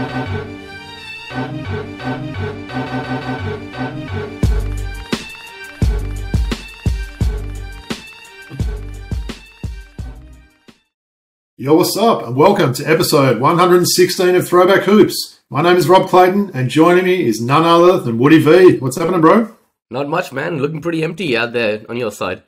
Yo, what's up? And welcome to episode 116 of Throwback Hoops. My name is Rob Clayton, and joining me is none other than Woody V. What's happening, bro? Not much, man. Looking pretty empty out there on your side.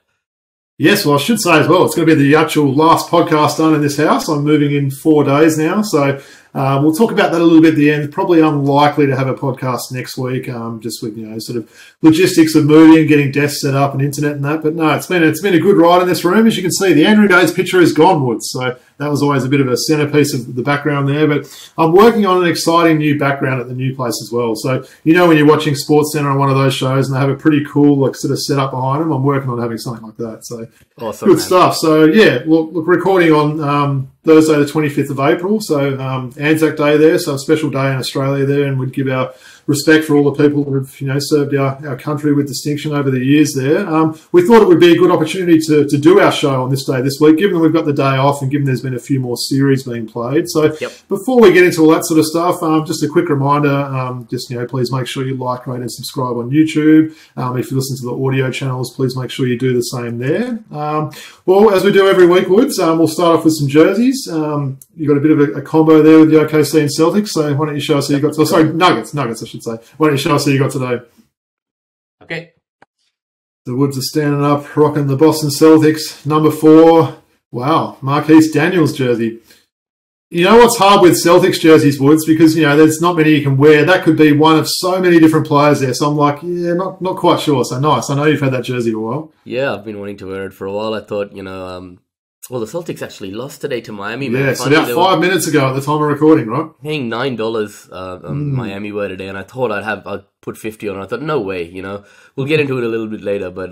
Yes, well, I should say as well, it's going to be the actual last podcast done in this house. I'm moving in 4 days now, so we'll talk about that a little bit at the end. Probably unlikely to have a podcast next week, just with, sort of logistics of moving, getting desks set up and internet and that. But no, it's been a good ride in this room. As you can see, the Andrew Days picture is gone, Woods, so that was always a bit of a centerpiece of the background there. But I'm working on an exciting new background at the new place as well. So, when you're watching SportsCenter on one of those shows and they have a pretty cool sort of setup behind them, I'm working on having something like that. So awesome, good man. stuff. So yeah, look, recording on Thursday the 25th of April. So Anzac Day there, so a special day in Australia there, and we'd give our respect for all the people who have served our country with distinction over the years there. We thought it would be a good opportunity to do our show on this day this week, given that we've got the day off and given there's been a few more series being played. So before we get into all that sort of stuff, just a quick reminder, please make sure you like, rate and subscribe on YouTube. If you listen to the audio channels, please make sure you do the same there. Well, as we do every week, Woods, we'll start off with some jerseys. You've got a bit of a combo there with the OKC and Celtics, so why don't you show us who you got? Nuggets, I should say. Why don't you show us who you got today? Okay. The Woods are standing up, rocking the Boston Celtics. Number 4, wow, Marquis Daniels jersey. You know what's hard with Celtics jerseys, Woods, because, there's not many you can wear. That could be one of so many different players there. So I'm like, yeah, not quite sure. So nice. I know you've had that jersey a while. Yeah, I've been wanting to wear it for a while. I thought, well, the Celtics actually lost today to Miami. Yeah, so about 5 minutes ago at the time of recording, right? Paying $9 on Miami were today, and I thought I'd put 50 on it. I thought, no way, We'll get into it a little bit later, but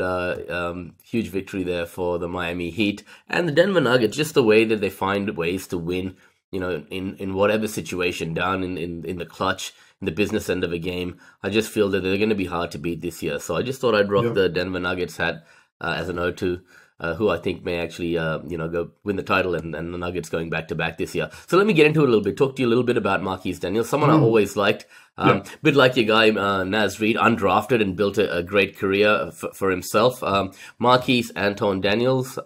huge victory there for the Miami Heat. And the Denver Nuggets, just the way that they find ways to win, in whatever situation, down in the clutch, in the business end of a game. I just feel that they're going to be hard to beat this year. So I just thought I'd rock the Denver Nuggets hat as an ode to who I think may actually, go win the title and the Nuggets going back-to-back this year. So let me get into it a little bit, talk to you a little bit about Marquis Daniels, someone I always liked. A bit like your guy, Reid, undrafted and built a great career for himself. Marquis Anton Daniels,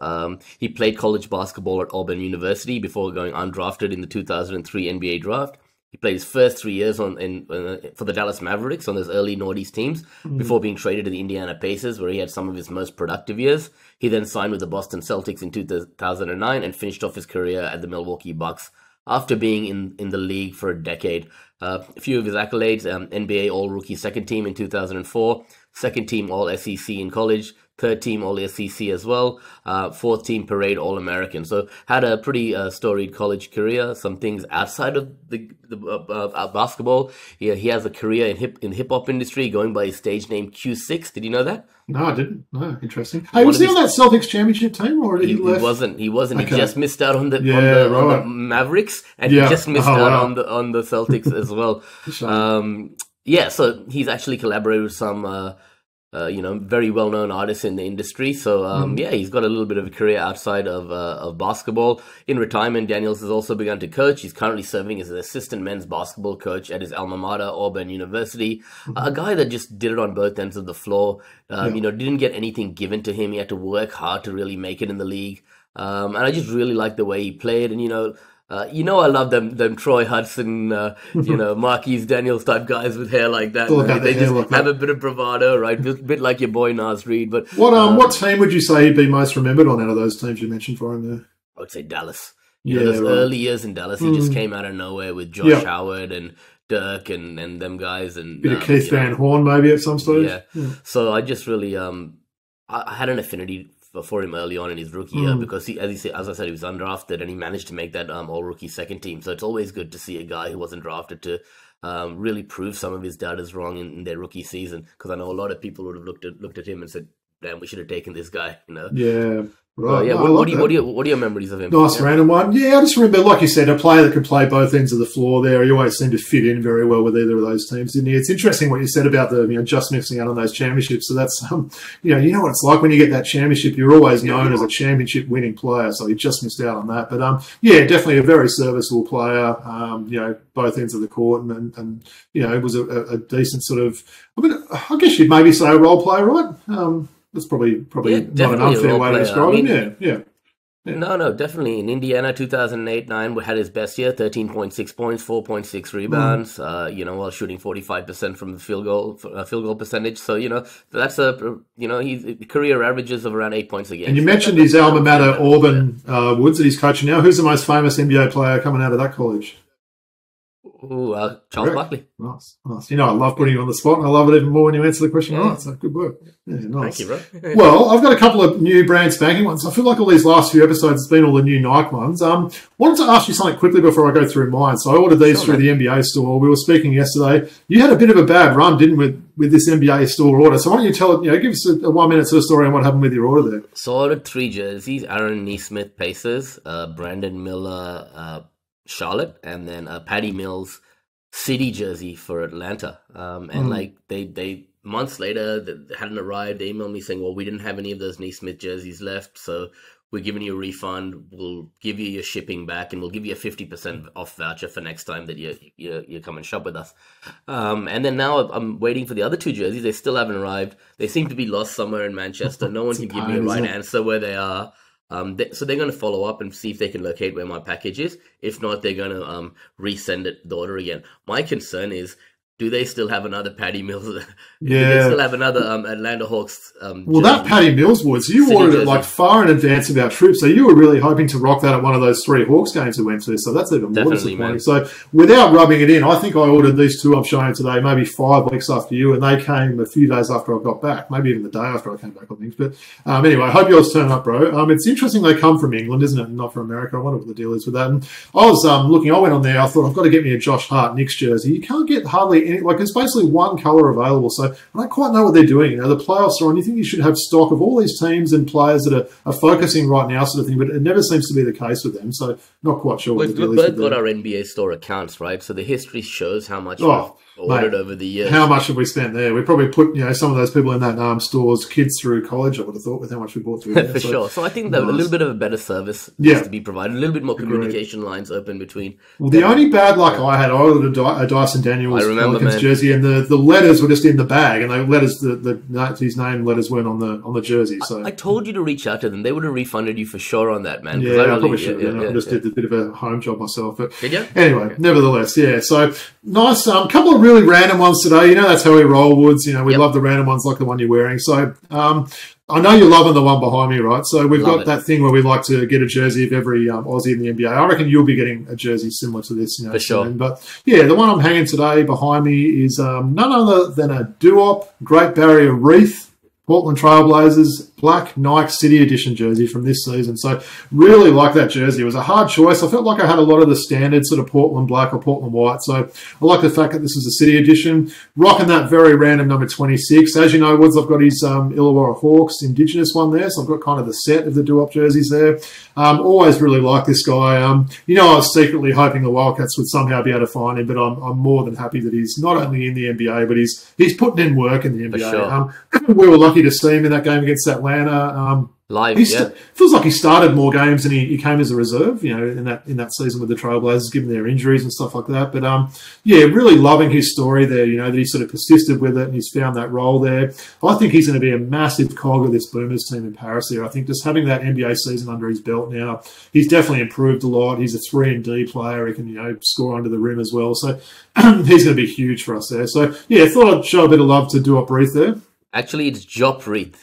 he played college basketball at Auburn University before going undrafted in the 2003 NBA Draft. He played his first 3 years for the Dallas Mavericks on those early noughties teams before being traded to the Indiana Pacers, where he had some of his most productive years. He then signed with the Boston Celtics in 2009 and finished off his career at the Milwaukee Bucks after being in the league for a decade. A few of his accolades: NBA All-Rookie Second Team in 2004, Second Team All-SEC in college, Third Team All-SEC as well, Fourth Team Parade All-American. So had a pretty storied college career. Some things outside of the basketball. He has a career in hip hop industry, going by his stage name Q6. Did you know that? No, I didn't. No, interesting. Hey, was he on that Celtics championship team, or he left? He wasn't. Okay. He just missed out on the Mavericks, and he just missed out on the Celtics as well. So he's actually collaborated with some very well-known artists in the industry. So, he's got a little bit of a career outside of basketball. In retirement, Daniels has also begun to coach. He's currently serving as an assistant men's basketball coach at his alma mater, Auburn University. A guy that just did it on both ends of the floor. Didn't get anything given to him. He had to work hard to really make it in the league. And I just really liked the way he played. And, I love them Troy Hudson, Marquis Daniels type guys with hair like that. They just have a bit of bravado, right? A bit like your boy Nas Reid. But what team would you say he'd be most remembered on out of those teams you mentioned for him there? I would say Dallas. Those early years in Dallas, he just came out of nowhere with Josh Howard and Dirk and them guys, and bit of Keith Van Horn maybe at some stage. So I just really I had an affinity for him early on in his rookie year, because he, as I said, he was undrafted and he managed to make that all-rookie second team. So it's always good to see a guy who wasn't drafted to really prove some of his doubters wrong in their rookie season. Because I know a lot of people would have looked at him and said, "Damn, we should have taken this guy." Yeah, Right. Yeah, No, I like that. what are your memories of him? Nice random one. Yeah, I just remember, like you said, a player that could play both ends of the floor there. He always seemed to fit in very well with either of those teams, didn't he? It's interesting what you said about the, just missing out on those championships. So that's, you know what it's like when you get that championship. You're always known as a championship winning player. So he just missed out on that. But, yeah, definitely a very serviceable player, both ends of the court. And it was a decent sort of, I guess you'd maybe say a role player, right? That's probably not an unfair way to describe him. Yeah. No, definitely. In Indiana, 2008-9, had his best year, 13.6 points, 4.6 rebounds, while shooting 45% from the field goal percentage. So, that's he's career averages of around 8 points a game. And you mentioned his alma mater, Auburn Woods, that he's coaching now. Who's the most famous NBA player coming out of that college? Ooh, Charles Barkley. Nice. I love putting you on the spot, and I love it even more when you answer the question right. So good work. Yeah, nice. Thank you, bro. Well, I've got a couple of new brand spanking ones. I feel like all these last few episodes, it's been all the new Nike ones. Wanted to ask you something quickly before I go through mine. So I ordered these through the NBA store. We were speaking yesterday. You had a bit of a bad run, didn't we, with this NBA store order? So why don't you give us a 1 minute sort of story on what happened with your order there? So I ordered 3 jerseys: Aaron Nesmith Pacers, Brandon Miller Charlotte, and then Patty Mills City jersey for Atlanta. And they months later that hadn't arrived. They emailed me saying, well, we didn't have any of those Nesmith jerseys left, so we're giving you a refund. We'll give you your shipping back, and we'll give you a 50% off voucher for next time that you come and shop with us. And then now I'm waiting for the other 2 jerseys. They still haven't arrived. They seem to be lost somewhere in Manchester. No one can give me a right answer where they are. So they're going to follow up and see if they can locate where my package is. If not, they're going to resend the order again. My concern is, do they still have another Patty Mills? Do they still have another Atlanta Hawks? Well, that Patty Mills Woods, you ordered it far in advance of our trip, so you were really hoping to rock that at one of those 3 Hawks games we went to. So that's even more disappointing. Man. So without rubbing it in, I think I ordered these 2 I'm showing today maybe 5 weeks after you, and they came a few days after I got back, maybe even the day after I came back, I think. But anyway, I hope yours turn up, bro. It's interesting they come from England, isn't it? Not from America. I wonder what the deal is with that. And I was looking. I went on there. I thought I've got to get me a Josh Hart Knicks jersey. You can't get hardly any. It's basically one colour available, so I don't quite know what they're doing. The playoffs are on. You think you should have stock of all these teams and players that are focusing right now, sort of thing, but it never seems to be the case with them, so not quite sure what the deal is. We've both got our NBA store accounts, right? So the history shows how much we've ordered over the years. How much have we spent there? We probably put some of those people in that store's kids through college, I would have thought, with how much we bought through there. For sure. So I think that a little bit of a better service needs to be provided, a little bit more communication lines open between. Well, the only bad luck I had, I ordered a Dyson Daniels Pelicans jersey, and the letters were just in the bag, and the letters, his name letters weren't on the jersey. So I told you to reach out to them. They would have refunded you for sure on that, man. Yeah, I probably should. I just did a bit of a home job myself. But did you? Anyway, nevertheless, yeah. So nice. Couple of really random ones today. That's how we roll, Woods. We love the random ones like the one you're wearing. So I know you're loving the one behind me, right? So we've got that thing where we like to get a jersey of every Aussie in the NBA. I reckon you'll be getting a jersey similar to this, for sure. Soon. But yeah, the one I'm hanging today behind me is none other than a Duop Great Barrier Reath Portland Trailblazers black Nike City Edition jersey from this season. So really like that jersey. It was a hard choice. I felt like I had a lot of the standard sort of Portland black or Portland white. So I like the fact that this is a City Edition. Rocking that very random number 26. As you know, Woods, I've got his Illawarra Hawks Indigenous one there. So I've got kind of the set of the Duop jerseys there. Always really like this guy. I was secretly hoping the Wildcats would somehow be able to find him, but I'm more than happy that he's not only in the NBA, but he's putting in work in the NBA. Sure. We were lucky to see him in that game against Atlanta. Live, feels like he started more games and he came as a reserve, in that season with the Trailblazers, given their injuries and stuff like that. But really loving his story there. That he sort of persisted with it and he's found that role there. I think he's going to be a massive cog of this Boomers team in Paris here. I think just having that NBA season under his belt now, he's definitely improved a lot. He's a 3-and-D player. He can score under the rim as well. So he's going to be huge for us there. So yeah, thought I'd show a bit of love to Duop Reath there. Actually, it's Duop Reath,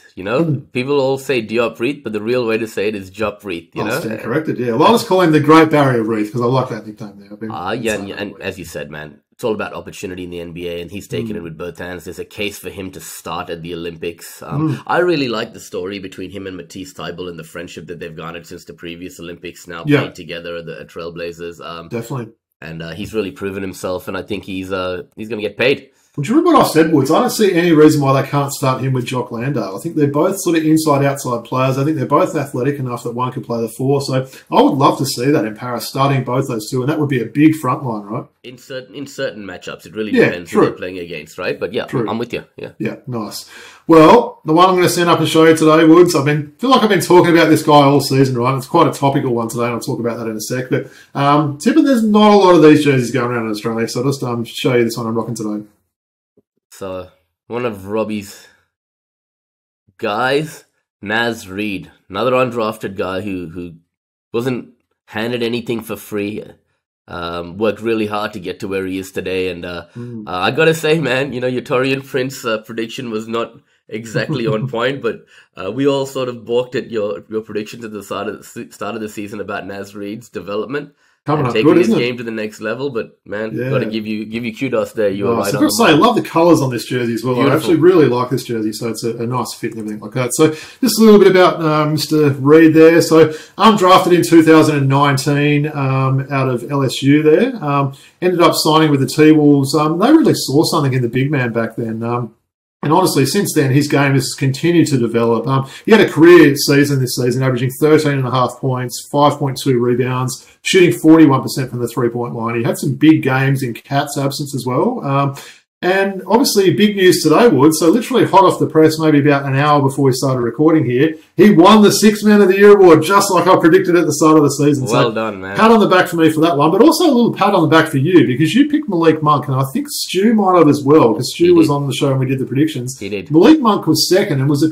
People all say Duop Reath, but the real way to say it is Duop Reath, I'll stand corrected, yeah. Well, I'll just call him the Great Barrier Reath because I like that nickname there. And as you said, man, it's all about opportunity in the NBA, and he's taken it with both hands. There's a case for him to start at the Olympics. I really like the story between him and Matisse Thybulle and the friendship that they've garnered since the previous Olympics, now playing together at the Trailblazers. Definitely. and he's really proven himself, and I think he's going to get paid. Well, do you remember what I said, Woods? I don't see any reason why they can't start him with Jock Landale. I think they're both sort of inside-outside players. I think they're both athletic enough that one could play the 4. So I would love to see that in Paris, starting both those two, and that would be a big front line, right? In certain matchups, it really depends who they're playing against, right? But yeah, I'm with you. Yeah, nice. Well, the one I'm going to send up and show you today, Woods, feel like I've been talking about this guy all season, right? It's quite a topical one today, and I'll talk about that in a sec. But Tippin, there's not a lot of these jerseys going around in Australia, so I'll just show you this one I'm rocking today. So, one of Robbie's guys, Reid, another undrafted guy who wasn't handed anything for free, worked really hard to get to where he is today. And I got to say, man, your Torian Prince prediction was not exactly on point, but we all sort of balked at your predictions at the start of the season about Reid's development. Taking his game to the next level, but man, got to give you kudos there. You were right on the mark. I love the colours on this jersey as well. Beautiful. I actually really like this jersey, so it's a nice fit and everything like that. So just a little bit about Mr. Reid there. So undrafted in 2019 out of LSU there. Ended up signing with the T-Wolves. They really saw something in the big man back then. And honestly, since then, his game has continued to develop. He had a career season this season, averaging 13.5 points, 5.2 rebounds, shooting 41% from the three-point line. He had some big games in Cat's absence as well. And obviously, big news today, Wood. So literally hot off the press, maybe about an hour before we started recording here, he won the Sixth Man of the Year award, just like I predicted at the start of the season. Well done, man. Pat on the back for me for that one, but also a little pat on the back for you, because you picked Malik Monk, and I think Stu might have as well, because Stu was on the show and we did the predictions. He did. Malik Monk was second and was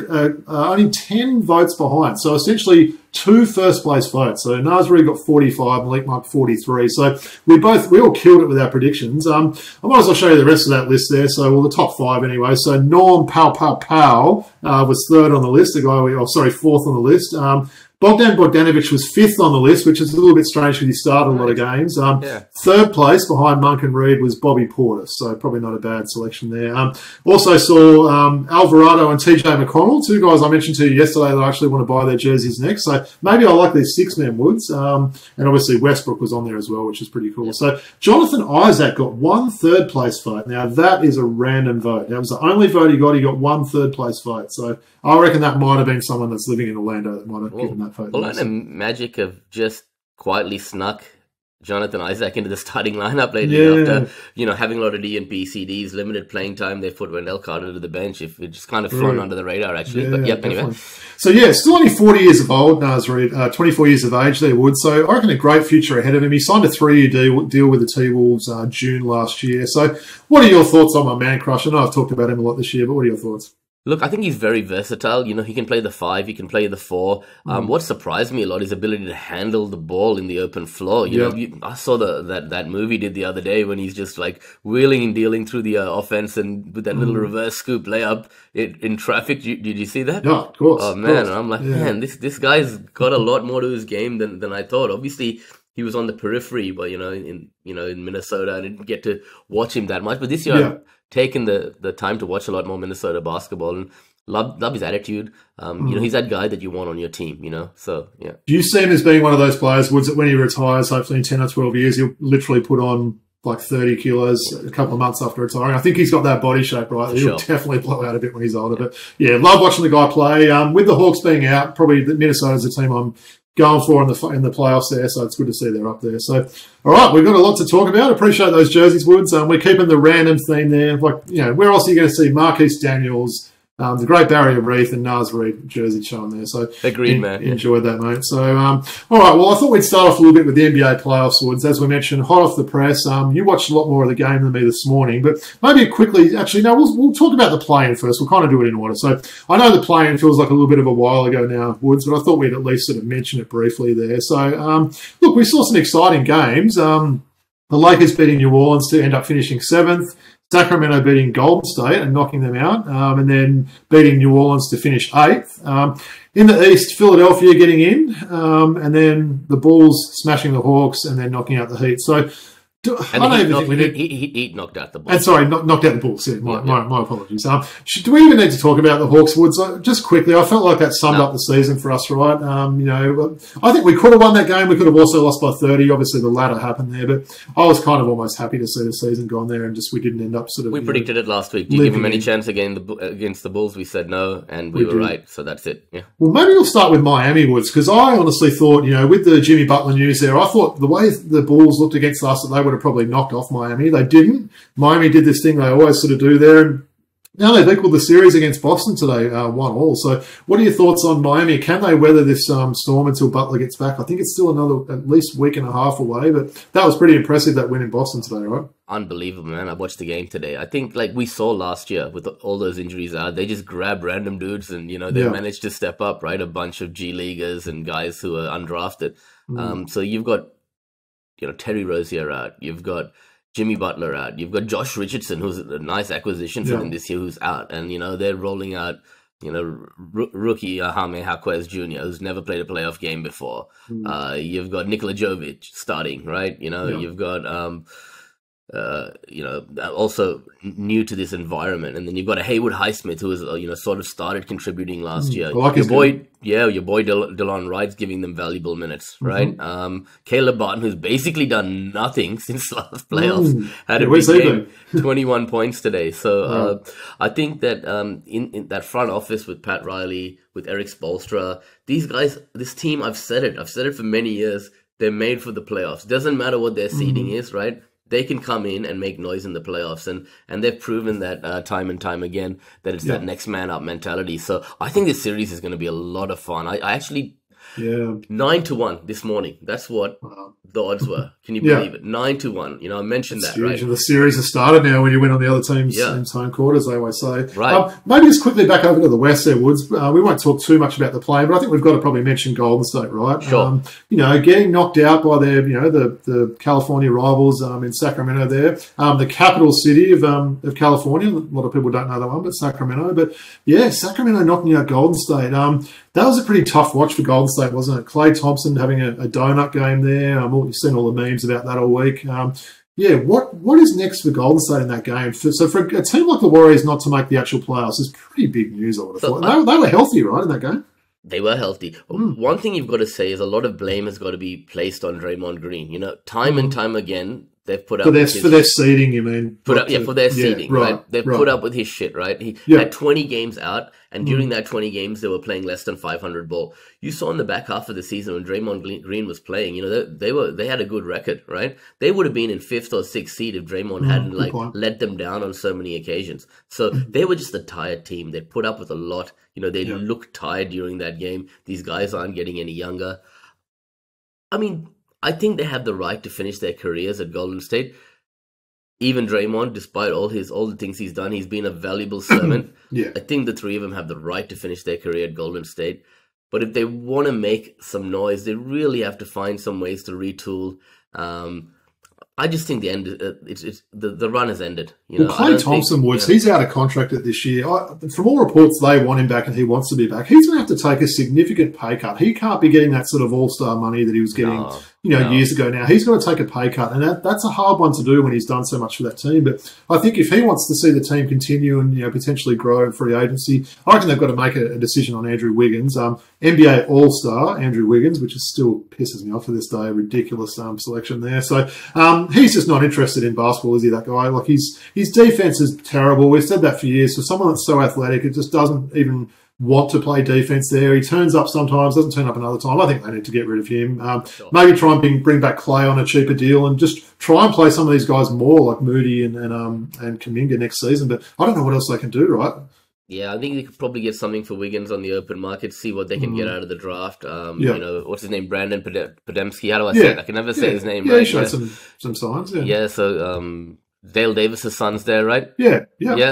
only 10 votes behind. So essentially 2 first-place votes. So Reid got 45, Malik Monk 43. So we all killed it with our predictions. I might as well show you the rest of that list there. So, well, the top 5 anyway. So Norm Powell was 3rd on the list. The guy, 4th on the list. Bogdan Bogdanovic was 5th on the list, which is a little bit strange because he started a lot of games. 3rd place behind Monk and Reid was Bobby Portis, so probably not a bad selection there. Also saw Alvarado and TJ McConnell, 2 guys I mentioned to you yesterday that I actually want to buy their jerseys next. So maybe I like these 6-man Woods. And obviously Westbrook was on there as well, which is pretty cool. So Jonathan Isaac got 1 third-place vote. Now, that is a random vote. That was the only vote he got. He got 1 third-place vote. So I reckon that might have been someone that's living in Orlando that might have given that vote. Well, the magic have just quietly snuck Jonathan Isaac into the starting lineup lately after, having a lot of DNP CDs, limited playing time. They put Wendell Carter to the bench. If it's just kind of flown under the radar, actually. But anyway. So, still only 40 years of old, Reid, 24 years of age there, Wood. So I reckon a great future ahead of him. He signed a 3-year deal with the T-Wolves June last year. So what are your thoughts on my man crush? I know I've talked about him a lot this year, but what are your thoughts? Look, I think he's very versatile. He can play the 5, he can play the 4. What surprised me a lot is his ability to handle the ball in the open floor. I saw that movie he did the other day when he's just like wheeling and dealing through the offense and with that little reverse scoop layup in traffic. Did you see that? Yeah, of course. Oh man, and I'm like, man, this guy's got a lot more to his game than I thought. Obviously, he was on the periphery, but in Minnesota, I didn't get to watch him that much. But this year, I've taken the time to watch a lot more Minnesota basketball and love his attitude. He's that guy that you want on your team. So yeah. Do you see him as being one of those players, Woods, that when he retires, hopefully in 10 or 12 years, he'll literally put on like 30 kilos a couple of months after retiring? I think he's got that body shape, right? He'll definitely blow out a bit when he's older. But love watching the guy play. With the Hawks being out, probably Minnesota's a team I'm going for in the playoffs there, so it's good to see they're up there. So, all right, we've got a lot to talk about. Appreciate those jerseys, Woods. We're keeping the random theme there. Where else are you going to see Marquis Daniels, the Great Barrier Reef, and Reid jersey showing there? So, agreed, man. Enjoyed that, mate. So, all right, well, I thought we'd start off a little bit with the NBA playoffs, Woods. As we mentioned, hot off the press. You watched a lot more of the game than me this morning, but maybe quickly, actually, no, we'll talk about the play-in first. We'll kind of do it in order. So, I know the play-in feels like a little bit of a while ago now, Woods, but I thought we'd at least sort of mention it briefly there. So, look, we saw some exciting games. The Lakers beating New Orleans to end up finishing 7th. Sacramento beating Golden State and knocking them out, and then beating New Orleans to finish 8th. In the East, Philadelphia getting in, and then the Bulls smashing the Hawks and then knocking out the Heat. So And he knocked out the Bulls. And sorry, knocked out the Bulls. Yeah, my apologies. Do we even need to talk about the Hawks Woods? Just quickly, I felt like that summed up the season for us, right? I think we could have won that game. We could have also lost by 30. Obviously, the latter happened there, but I was kind of almost happy to see the season gone there, and just we didn't end up sort of. We predicted it last week. Do you give him any chance against the Bulls? We said no, and we were right. So that's it. Yeah. Well, maybe we'll start with Miami Woods, because I honestly thought, with the Jimmy Butler news there, I thought the way the Bulls looked against us, that they would have probably knocked off Miami. They didn't. Miami did this thing they always sort of do there, and now they've equaled the series against Boston today, 1-1. So what are your thoughts on Miami? Can they weather this storm until Butler gets back? I think it's still another at least week and a half away, but that was pretty impressive, that win in Boston today, right? Unbelievable, man. I watched the game today. I think, like we saw last year with all those injuries out, they just grab random dudes and, they managed to step up, right? A bunch of G Leaguers and guys who are undrafted. So you've got, Terry Rozier out. You've got Jimmy Butler out. You've got Josh Richardson, who's a nice acquisition for them this year, who's out. And, they're rolling out, rookie Jaime Jaquez Jr., who's never played a playoff game before. You've got Nikola Jovic starting, right? You've got, also new to this environment. And then you've got a Haywood Highsmith, who has, sort of started contributing last year. Your boy DeLon Wright's giving them valuable minutes, right? Caleb Barton, who's basically done nothing since last playoffs, had a big game, 21 points today. So I think that in that front office with Pat Riley, with Eric Spoelstra, these guys, this team, I've said it for many years, they're made for the playoffs. Doesn't matter what their seeding is, right? They can come in and make noise in the playoffs, and they've proven that time and time again that it's that next man up mentality. So I think this series is going to be a lot of fun. I actually 9-1 this morning. That's what the odds were. Can you believe it? 9-1. I mentioned that's that, huge. Right? The series has started now when you win on the other team's home court, as they always say. Right. Maybe just quickly back over to the West there, Woods. We won't talk too much about the play, but I think we've got to probably mention Golden State, right? Sure. Getting knocked out by their, the California rivals in Sacramento there. The capital city of California. A lot of people don't know that one, but Sacramento. But yeah, Sacramento knocking out Golden State. That was a pretty tough watch for Golden State, wasn't it? Klay Thompson having a donut game there. You've seen all the memes about that all week. What is next for Golden State in that game? So for a team like the Warriors not to make the actual playoffs is pretty big news, I would have thought. They were healthy, right, in that game? They were healthy. One thing you've got to say is a lot of blame has got to be placed on Draymond Green. Time and time again, they've put up for their seeding. You mean for their seeding, right? They've put up with his shit, right? He had 20 games out, and during that 20 games, they were playing less than 500 ball. You saw in the back half of the season when Draymond Green was playing, they had a good record, right? They would have been in 5th or 6th seed if Draymond hadn't let them down on so many occasions. So they were just a tired team. They put up with a lot. They looked tired during that game. These guys aren't getting any younger. I mean, I think they have the right to finish their careers at Golden State. Even Draymond, despite all the things he's done, he's been a valuable servant. I think the three of them have the right to finish their career at Golden State. But if they want to make some noise, they really have to find some ways to retool. I just think the run has ended. Klay Thompson he's out of contract this year. From all reports, they want him back and he wants to be back. He's going to have to take a significant pay cut. He can't be getting that sort of all-star money that he was getting years ago now. He's got to take a pay cut, and that's a hard one to do when he's done so much for that team. But I think if he wants to see the team continue and potentially grow in free agency, I reckon they've got to make a decision on Andrew Wiggins, NBA All-Star Andrew Wiggins, which is still pisses me off to this day. A ridiculous selection there. So he's just not interested in basketball, is he? That guy, like his defense is terrible. We've said that for years. For someone that's so athletic, it just doesn't even want to play defense there. He turns up sometimes, doesn't turn up another time. I think they need to get rid of him. Maybe try and bring back Klay on a cheaper deal and just try and play some of these guys more, like Moody and Kuminga next season. But I don't know what else they can do, right? Yeah, I think they could probably get something for Wiggins on the open market, see what they can get out of the draft. What's his name? Brandon Podemski. How do I say it? I can never say his name. Yeah, right? He showed some signs. Yeah, so Dale Davis's son's there, right? Yeah.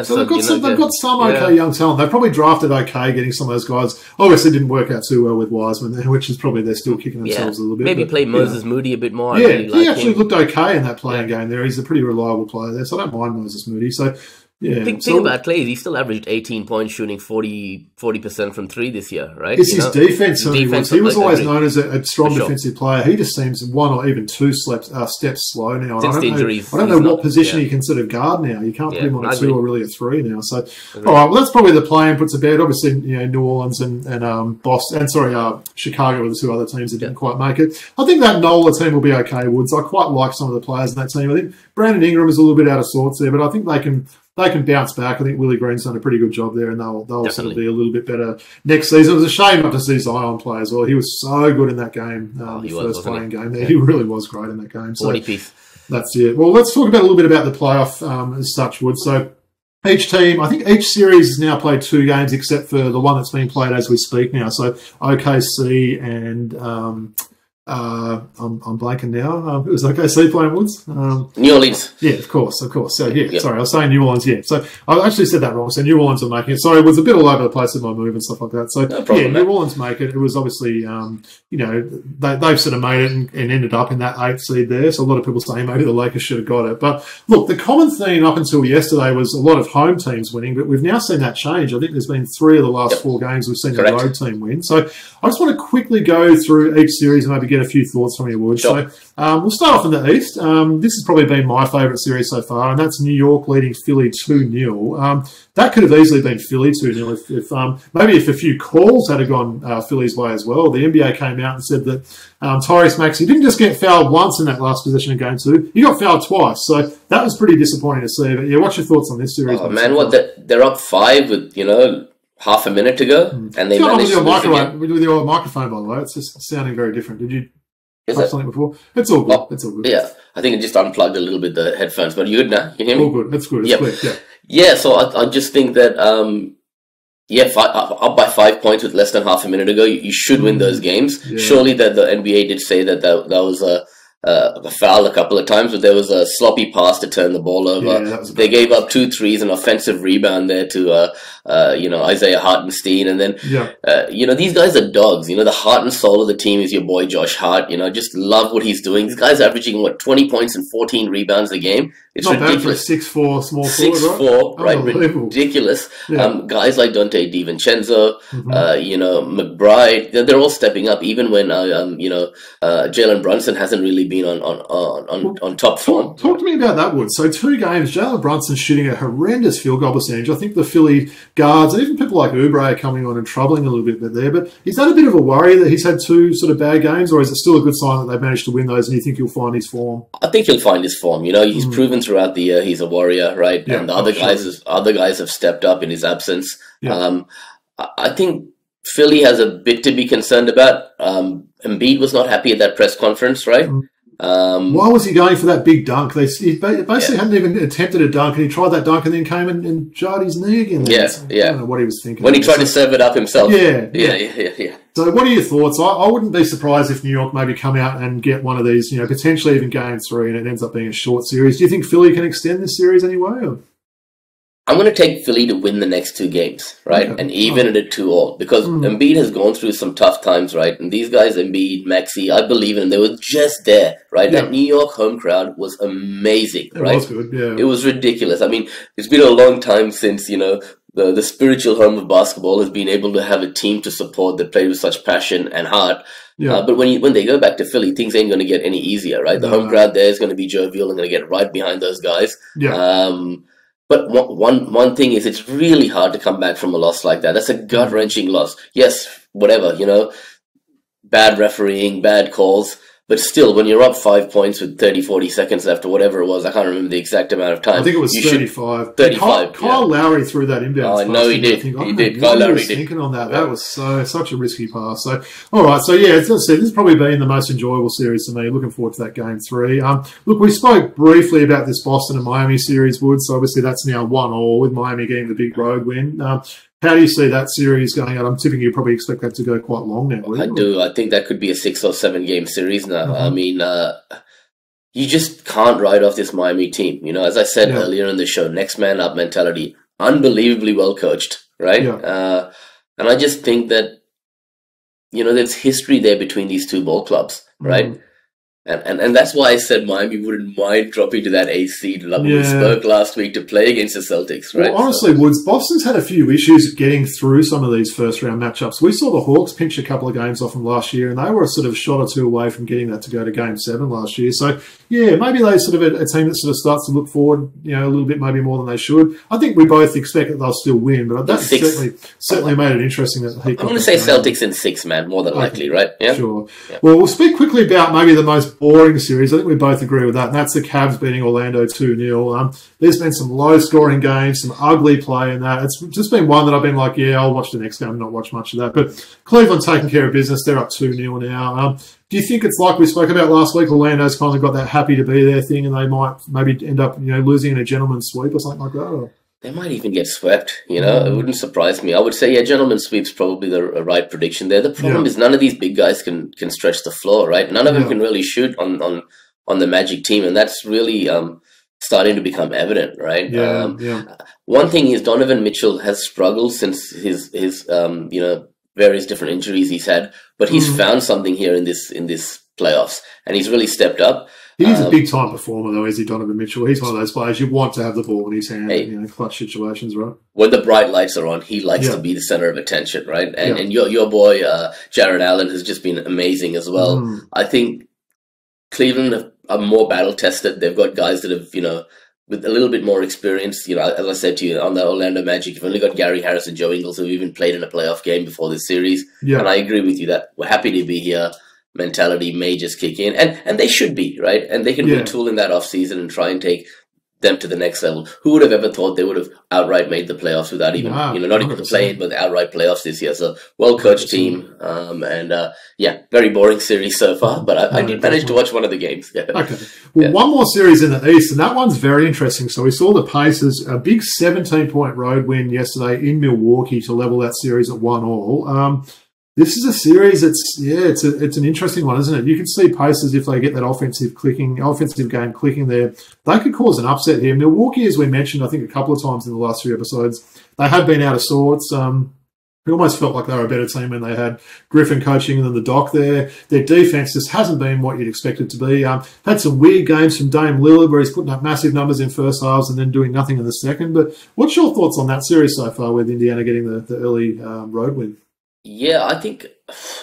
So they've got some okay young talent. They probably drafted okay, getting some of those guys. Obviously, didn't work out too well with Wiseman there, which is probably they're still kicking themselves a little bit. Maybe play Moses Moody a bit more. Yeah, he actually looked okay in that playing game there. He's a pretty reliable player there, so I don't mind Moses Moody. So Yeah. Think about Clay. He still averaged 18 points, shooting 40% from three this year, right? It's his defense. He was always known as a strong For sure. defensive player. He just seems one or even two steps slow now. Since the injuries, I don't know what position he can sort of guard now. You can't put him on a 2 or really a 3 now. So, all right, well, that's probably the plan put to bed. Obviously, New Orleans and Boston, and Chicago were the 2 other teams that didn't quite make it. I think that NOLA team will be okay, Woods. I quite like some of the players in that team. I think Brandon Ingram is a little bit out of sorts there, but I think they can bounce back. I think Willie Green's done a pretty good job there, and they'll sort of be a little bit better next season. It was a shame not to see Zion play as well. He was so good in that game, the first playing game there. He really was great in that game. So 40 piece. That's it. Well, let's talk about a little bit about the playoff as such, Wood. So each team, I think each series has now played 2 games except for the one that's being played as we speak now. So OKC and I'm blanking now. It was OKC playing Woods. New Orleans. Yeah, of course. So, sorry, I was saying New Orleans, yeah. So, I actually said that wrong. So, New Orleans are making it. Sorry, it was a bit all over the place with my move and stuff like that. So, no problem, New Orleans make it. It was obviously, they've sort of made it and ended up in that 8th seed there. So, a lot of people say maybe the Lakers should have got it. But, look, the common theme up until yesterday was a lot of home teams winning, but we've now seen that change. I think there's been 3 of the last 4 games we've seen the road team win. So, I just want to quickly go through each series and maybe get a few thoughts from you, Wood. Sure. So we'll start off in the East. This has probably been my favourite series so far, and that's New York leading Philly 2-0. That could have easily been Philly 2-0 if a few calls had gone Philly's way as well. The NBA came out and said that Tyrese Maxey didn't just get fouled once in that last possession of Game 2. He got fouled twice. So that was pretty disappointing to see. But yeah, what's your thoughts on this series? Oh, man, they're up 5 with, half a minute to go, and they managed to with your microphone, by the way. It's just sounding very different. Did you touch something before? It's all good. It's all good. Yeah, I think it just unplugged a little bit the headphones, but you good now? You hear me? All good. That's good. It's clear. Yeah. Yeah, so I just think that up by 5 points with less than half a minute ago, you should win those games. Yeah. Surely that the NBA did say that was a foul a couple of times, but there was a sloppy pass to turn the ball over. Yeah, they gave up 2 threes, an offensive rebound there to Isaiah Hartenstein, and then these guys are dogs. The heart and soul of the team is your boy Josh Hart. Just love what he's doing. This guy's averaging 20 points and 14 rebounds a game. It's not ridiculous. Bad for a 6'4" small 6'4", right? Ridiculous. Yeah. Guys like Dante DiVincenzo, McBride, they're all stepping up. Even when Jalen Brunson hasn't really been on top form. Talk to me about that, Wood. So 2 games, Jalen Brunson's shooting a horrendous field goal percentage. I think the Philly guards and even people like Oubre are coming on and troubling a little bit there. But is that a bit of a worry that he's had 2 sort of bad games, or is it still a good sign that they've managed to win those and you think he'll find his form? I think he'll find his form. He's proven throughout the year he's a warrior, right? Yeah, and the other guys have stepped up in his absence. Yeah. I think Philly has a bit to be concerned about. Embiid was not happy at that press conference, right? Why was he going for that big dunk? He basically hadn't even attempted a dunk, and he tried that dunk and then came and jarred his knee again. I don't know what he was thinking. When he tried to serve it up himself. Yeah. So what are your thoughts? I wouldn't be surprised if New York maybe come out and get one of these, potentially even Game 3, and it ends up being a short series. Do you think Philly can extend this series anyway? Or? I'm going to take Philly to win the next 2 games, right? Okay. And even at a 2-all, because Embiid has gone through some tough times, right? And these guys, Embiid, Maxey, I believe in them. They were just there, right? Yeah. That New York home crowd was amazing, right? It was good, yeah. It was ridiculous. I mean, it's been a long time since, the spiritual home of basketball has been able to have a team to support that played with such passion and heart. Yeah. But when they go back to Philly, things ain't going to get any easier, right? The home crowd there is going to be jovial and going to get right behind those guys. Yeah. But one thing is, it's really hard to come back from a loss like that. That's a gut-wrenching loss. Yes, whatever, bad refereeing, bad calls. But still, when you're up 5 points with 30, 40 seconds left or whatever it was, I can't remember the exact amount of time. I think it was 35. 35. Kyle Lowry threw that inbound. Oh, no, he did. He did. Kyle Lowry did. Thinking on that. That was such a risky pass. So, all right. So, yeah, as I said, this has probably been the most enjoyable series to me. Looking forward to that Game 3. Look, we spoke briefly about this Boston and Miami series, Wood. So, obviously, that's now 1-all with Miami getting the big road win. How do you see that series going out? I'm tipping you probably expect that to go quite long now. I do. I think that could be a 6 or 7 game series now. I mean, you just can't write off this Miami team. As I said earlier in the show, next man up mentality, unbelievably well coached, right? Yeah. And I just think that, there's history there between these 2 ball clubs, right? And that's why I said Miami wouldn't mind dropping to that 8th seed. Like we spoke last week to play against the Celtics, right? Well, honestly, Woods, Boston's had a few issues getting through some of these first-round matchups. We saw the Hawks pinch a couple of games off them last year, and they were sort of a shot or two away from getting that to go to Game 7 last year. So, yeah, maybe they sort of a team that sort of starts to look forward, you know, a little bit maybe more than they should. I think we both expect that they'll still win, but that certainly made it interesting that I'm going to say Celtics in 6, man, more than likely, right? Yeah, sure. Yeah. Well, we'll speak quickly about maybe the most boring series. I think we both agree with that, and that's the Cavs beating Orlando 2-0. There's been some low-scoring games, some ugly play in that. It's just been one that I've been like, yeah, I'll watch the next game and not watch much of that. But Cleveland taking care of business. They're up 2-0 now. Do you think it's like we spoke about last week, Orlando's kind of got that happy to be there thing, and they might maybe end up, you know, losing in a gentleman's sweep or something like that? Or? They might even get swept, you know. It wouldn't surprise me. I would say, yeah, gentleman's sweep's probably the right prediction there. The problem is none of these big guys can stretch the floor, right? None of them can really shoot on the Magic team, and that's really starting to become evident, right? One thing is Donovan Mitchell has struggled since his you know, various different injuries he's had, but he's found something here in this playoffs, and he's really stepped up. He's a big time performer, though, is he, Donovan Mitchell? He's one of those players you want to have the ball in his hand, you know, clutch situations, right? When the bright lights are on, he likes to be the center of attention, right? And your boy Jared Allen has just been amazing as well. I think Cleveland are more battle tested. They've got guys that have, you know, with a little bit more experience. You know, as I said to you, on the Orlando Magic, you've only got Gary Harris and Joe Ingles, who've even played in a playoff game before this series. And I agree with you that we're happy to be here. Mentality may just kick in, and they should be, right? And they can retool in that offseason and try and take them to the next level. Who would have ever thought they would have outright made the playoffs without even, you know, not even playing, but the outright playoffs this year? So well-coached team, yeah, very boring series so far, but I did manage to watch one of the games. Okay. Well, one more series in the East, and that one's very interesting. So we saw the Pacers, a big 17-point road win yesterday in Milwaukee to level that series at 1-1. This is a series that's, it's an interesting one, isn't it? You can see Pacers, if they get that offensive game clicking there, they could cause an upset here. Milwaukee, as we mentioned, I think a couple of times in the last 3 episodes, they have been out of sorts. It almost felt like they were a better team when they had Griffin coaching than the Doc there. Their defense just hasn't been what you'd expect it to be. Had some weird games from Dame Lillard where he's putting up massive numbers in first halves and then doing nothing in the second. But what's your thoughts on that series so far with Indiana getting the early road win? Yeah, I think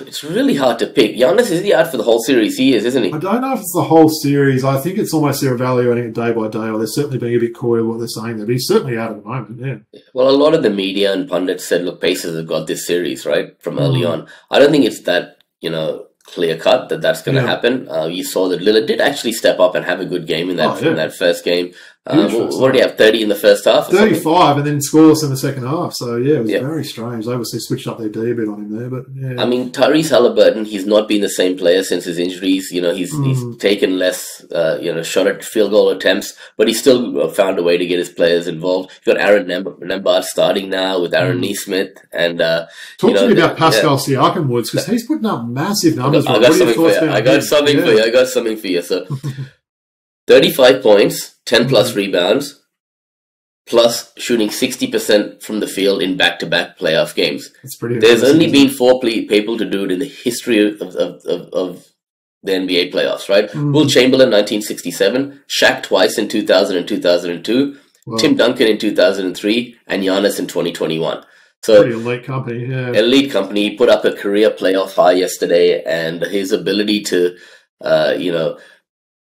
it's really hard to pick. Giannis, is he out for the whole series? He is, isn't he? I don't know if it's the whole series. I think it's almost they're evaluating it day by day, or they're certainly being a bit coy with what they're saying there. But he's certainly out at the moment, yeah. Well, a lot of the media and pundits said, look, Pacers have got this series, right, from early on. I don't think it's that, you know, clear-cut that that's going to happen. You saw that Lillard did actually step up and have a good game in that first game. What did he have, 30 in the first half? 35 and then scoreless in the second half. So, yeah, it was very strange. They obviously switched up their D a bit on him there. But yeah. I mean, Tyrese Halliburton, he's not been the same player since his injuries. You know, he's taken less, you know, shot at field goal attempts, but he's still found a way to get his players involved. You've got Aaron Nembhard starting now with Aaron Neesmith. And, talk to me about Pascal Siakam, Woods, because he's putting up massive numbers. I got something for you. I got something for you. So, 35 points, 10 plus rebounds, plus shooting 60% from the field in back-to-back playoff games. That's pretty There's only been 4 people to do it in the history of the NBA playoffs, right? Will Chamberlain, 1967, Shaq twice in 2000 and 2002, Tim Duncan in 2003, and Giannis in 2021. So pretty elite company, yeah. Elite company. He put up a career playoff high yesterday, and his ability to, you know,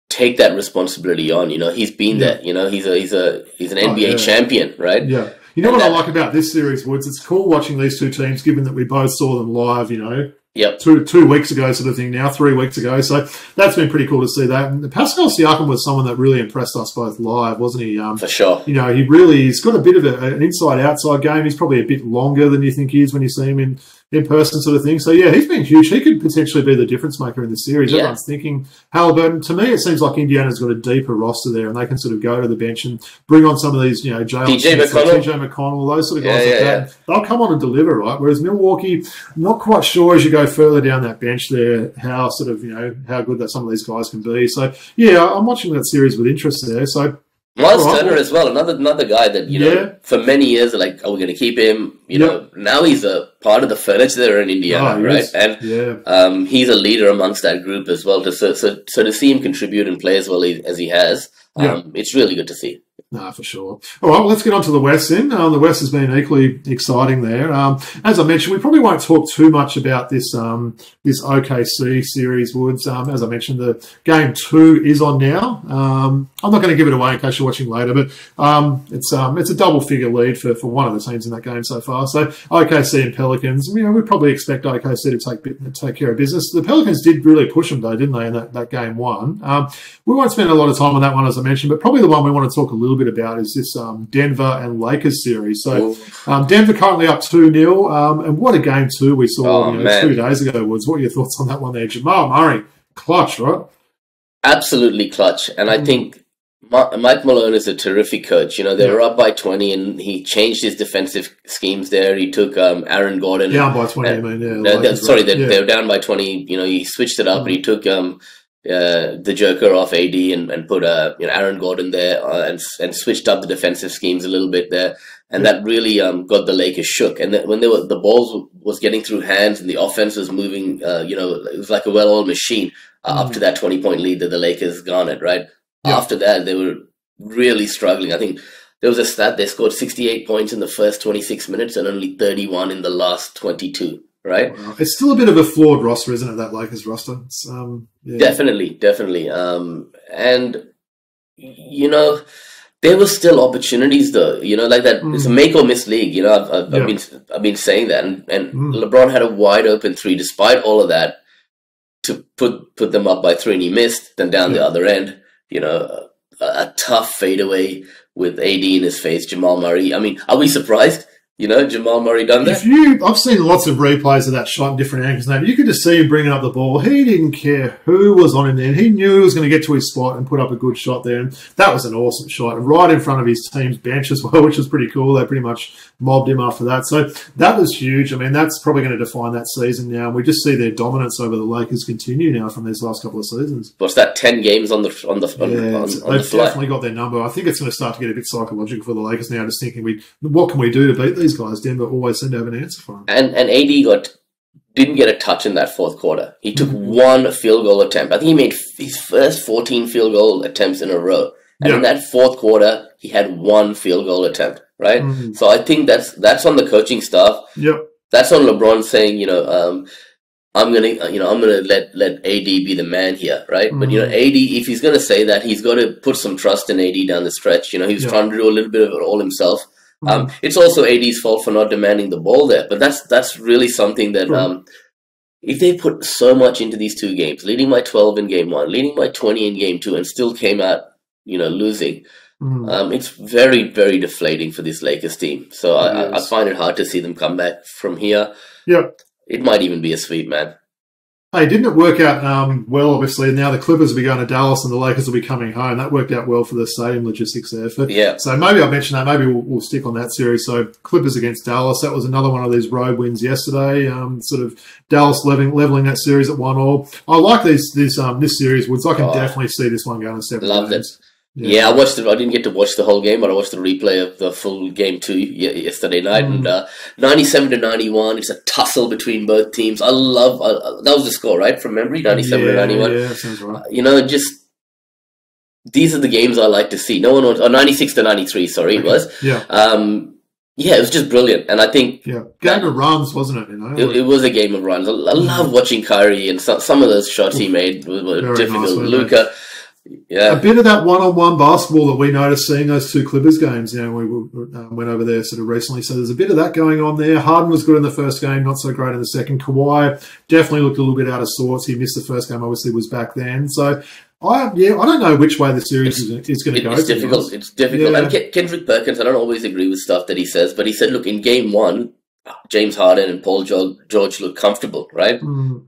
take that responsibility on. You know, he's been there. You know, he's an NBA champion, right? Yeah. You know what I like about this series, Woods? It's cool watching these two teams, given that we both saw them live, you know. Yep. Two weeks ago sort of thing now, 3 weeks ago. So that's been pretty cool to see that. And Pascal Siakam was someone that really impressed us both live, wasn't he? For sure. You know, he's got a bit of an inside-outside game. He's probably a bit longer than you think he is when you see him in person sort of thing. So, yeah, he's been huge. He could potentially be the difference maker in the series. Yeah. Everyone's thinking Halliburton. To me, it seems like Indiana's got a deeper roster there, and they can sort of go to the bench and bring on some of these, you know, TJ McConnell, those sort of guys like that. They'll come on and deliver, right? Whereas Milwaukee, not quite sure as you go further down that bench there how sort of, you know, how good that some of these guys can be. So, yeah, I'm watching that series with interest there. So, Miles Turner as well, another guy that, you know, for many years, like, are we going to keep him? You know, now he's a part of the furniture there in Indiana, right? And he's a leader amongst that group as well. So to see him contribute and play as well as he has, it's really good to see. No, for sure. All right, well, let's get on to the West then. The West has been equally exciting there. As I mentioned, we probably won't talk too much about this this OKC series, Woods. As I mentioned, the game 2 is on now. I'm not going to give it away in case you're watching later, but it's a double-figure lead for one of the teams in that game so far. So OKC and Pelicans, you know, we probably expect OKC to take care of business. The Pelicans did really push them, though, didn't they, in that game 1? We won't spend a lot of time on that one, as I mentioned, but probably the one we want to talk a little bit about is this Denver and Lakers series. So Denver currently up 2-0, and what a game 2 we saw 2 days ago, Woods. What are your thoughts on that one there? Jamal Murray, clutch, right? Absolutely clutch. And I think Mike Malone is a terrific coach. You know, they were up by 20 and he changed his defensive schemes there. He took Aaron Gordon. Down by 20, I mean, they were down by 20. You know, he switched it up and he took the Joker off AD and put Aaron Gordon there and switched up the defensive schemes a little bit there, and that really got the Lakers shook. And when the balls was getting through hands and the offense was moving, it was like a well-oiled machine up to that 20-point lead that the Lakers garnered. Right after that, they were really struggling. I think there was a stat they scored 68 points in the first 26 minutes and only 31 in the last 22. Right, it's still a bit of a flawed roster, isn't it? That Lakers roster. It's, definitely. And you know, there were still opportunities, though. You know, like that. It's a make or miss league. You know, I've been saying that, and LeBron had a wide open 3, despite all of that, to put them up by 3, and he missed. Then down the other end, you know, a tough fadeaway with AD in his face, Jamal Murray. I mean, are we surprised? You know, Jamal Murray done that? I've seen lots of replays of that shot in different angles now. You could just see him bringing up the ball. He didn't care who was on him there. He knew he was going to get to his spot and put up a good shot there. And that was an awesome shot. Right in front of his team's bench as well, which was pretty cool. They pretty much mobbed him after that. So that was huge. I mean, that's probably going to define that season now. And we just see their dominance over the Lakers continue now from these last couple of seasons. What's that, 10 games on the fly? They've definitely got their number. I think it's going to start to get a bit psychological for the Lakers now, just thinking, what can we do to beat these guys? Denver always seem to have an answer for him. And AD didn't get a touch in that fourth quarter. He took one field goal attempt. I think he made his first 14 field goal attempts in a row. And in that fourth quarter, he had one field goal attempt, right? So I think that's on the coaching staff. That's on LeBron saying, I'm gonna let AD be the man here, right? But AD, if he's gonna say that, he's got to put some trust in AD down the stretch. You know, he was trying to do a little bit of it all himself. It's also AD's fault for not demanding the ball there, but that's really something that if they put so much into these 2 games, leading by 12 in game 1, leading by 20 in game 2, and still came out, losing, it's very, very deflating for this Lakers team. So I find it hard to see them come back from here. It might even be a sweep, man. Hey, didn't it work out well, obviously? Now the Clippers will be going to Dallas and the Lakers will be coming home. That worked out well for the stadium logistics there. So maybe I'll mention that. Maybe we'll stick on that series. So Clippers against Dallas. That was another one of these road wins yesterday. Sort of Dallas leveling that series at 1-1. I like this series, Woods. I can definitely see this one going to 7 games. Loved it. Yeah, I watched it. I didn't get to watch the whole game, but I watched the replay of the full game 2 yesterday night. And 97-91. It's a tussle between both teams. That was the score, right? From memory, 97-91. Yeah, sounds right. Just these are the games I like to see. No one wants 96-93. Sorry, it was. It was just brilliant, and I think game of runs, wasn't it? It was a game of runs. I love watching Kyrie, and some of those shots he made were difficult. Nice, Luka. A bit of that one-on-one basketball that we noticed seeing those 2 Clippers games. We went over there sort of recently, so there's a bit of that going on there. Harden was good in the first game, not so great in the second. Kawhi definitely looked a little bit out of sorts. He missed the first game, obviously was back then. So I don't know which way the series is going to go. It's difficult. It's difficult. And Kendrick Perkins, I don't always agree with stuff that he says, but he said, look, in game 1, James Harden and Paul George looked comfortable, right?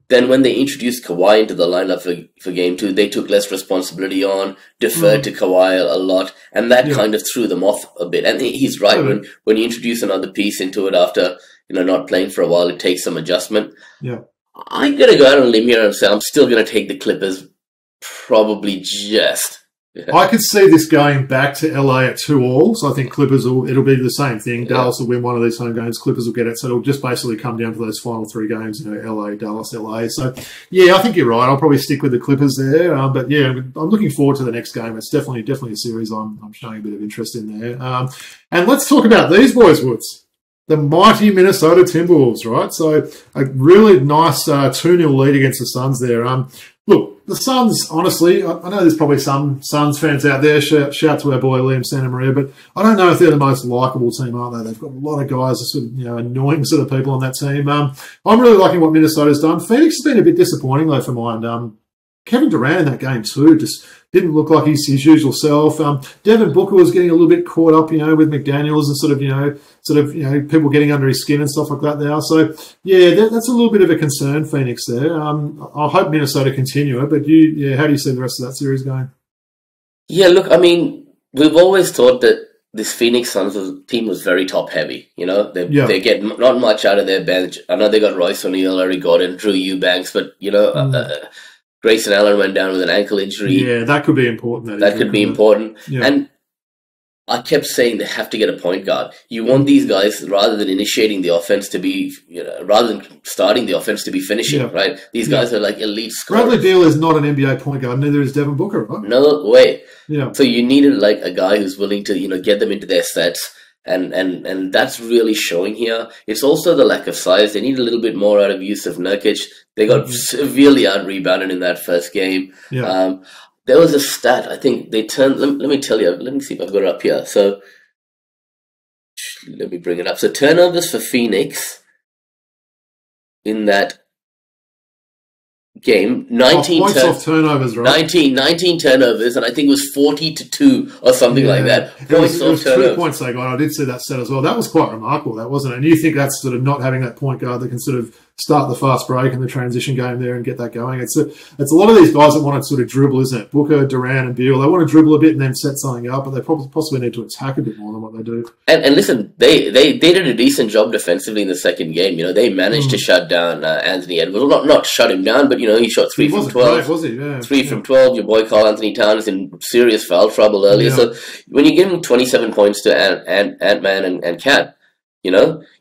Then when they introduced Kawhi into the lineup for game 2, they took less responsibility on, deferred to Kawhi a lot, and that kind of threw them off a bit. And he's right. When you introduce another piece into it after not playing for a while, it takes some adjustment. I'm going to go out on a limb here and say I'm still going to take the Clippers probably just I could see this going back to LA at 2-2. So I think it'll be the same thing. Dallas will win one of these home games. Clippers will get it. So it'll just basically come down to those final 3 games, LA, Dallas, LA. So yeah, I think you're right. I'll probably stick with the Clippers there. But yeah, I'm looking forward to the next game. It's definitely a series I'm showing a bit of interest in there. And let's talk about these boys, Woods. The mighty Minnesota Timberwolves, right? So a really nice 2-0 lead against the Suns there. Look, the Suns, honestly, I know there's probably some Suns fans out there. Shout to our boy Liam Santa Maria, but I don't know if they're the most likeable team, are they? They've got a lot of guys, sort of, annoying sort of people on that team. I'm really liking what Minnesota's done. Phoenix has been a bit disappointing, though, for mine. Kevin Durant in that game too just didn't look like his usual self. Devin Booker was getting a little bit caught up, with McDaniels and sort of people getting under his skin and stuff like that now. So yeah, that's a little bit of a concern, Phoenix there. I hope Minnesota continue it, but how do you see the rest of that series going? Yeah, look, I mean, we've always thought that this Phoenix Suns team was very top heavy. They get not much out of their bench. I know they got Royce O'Neal, Larry Gordon, Drew Eubanks, but Grayson Allen went down with an ankle injury. Yeah, that could be important. That could be important. Yeah. And I kept saying they have to get a point guard. You want these guys, rather than initiating the offense, to be, rather than starting the offense, to be finishing, right? These guys are like elite scorers. Bradley Beal is not an NBA point guard, neither is Devin Booker, right? No way. Yeah. So you needed like a guy who's willing to, get them into their sets. And that's really showing here. It's also the lack of size. They need a little bit more out of Yusuf Nurkic. They got severely out-rebounded in that first game. Yeah. There was a stat. I think they turned... Let me tell you. Let me see if I've got it up here. So, let me bring it up. So, turnovers for Phoenix in that game, 19 points off turnovers, right? 19 turnovers, and I think it was 40-2 or something like that. Points off turnovers. 2 points they got. I did see that stat as well. That was quite remarkable, that wasn't it? And you think that's sort of not having that point guard that can sort of start the fast break and the transition game there and get that going. It's a lot of these guys that want to sort of dribble, isn't it? Booker, Durant, and Beal. They want to dribble a bit and then set something up, but they possibly need to attack a bit more than what they do. And listen, they did a decent job defensively in the second game. They managed to shut down Anthony Edwards. Well, not shut him down, but he shot 3 from 12. Great, was he? Yeah. 3 from 12. Your boy Karl Anthony Towns in serious foul trouble earlier. So when you give him 27 points to Ant-Man and Cat,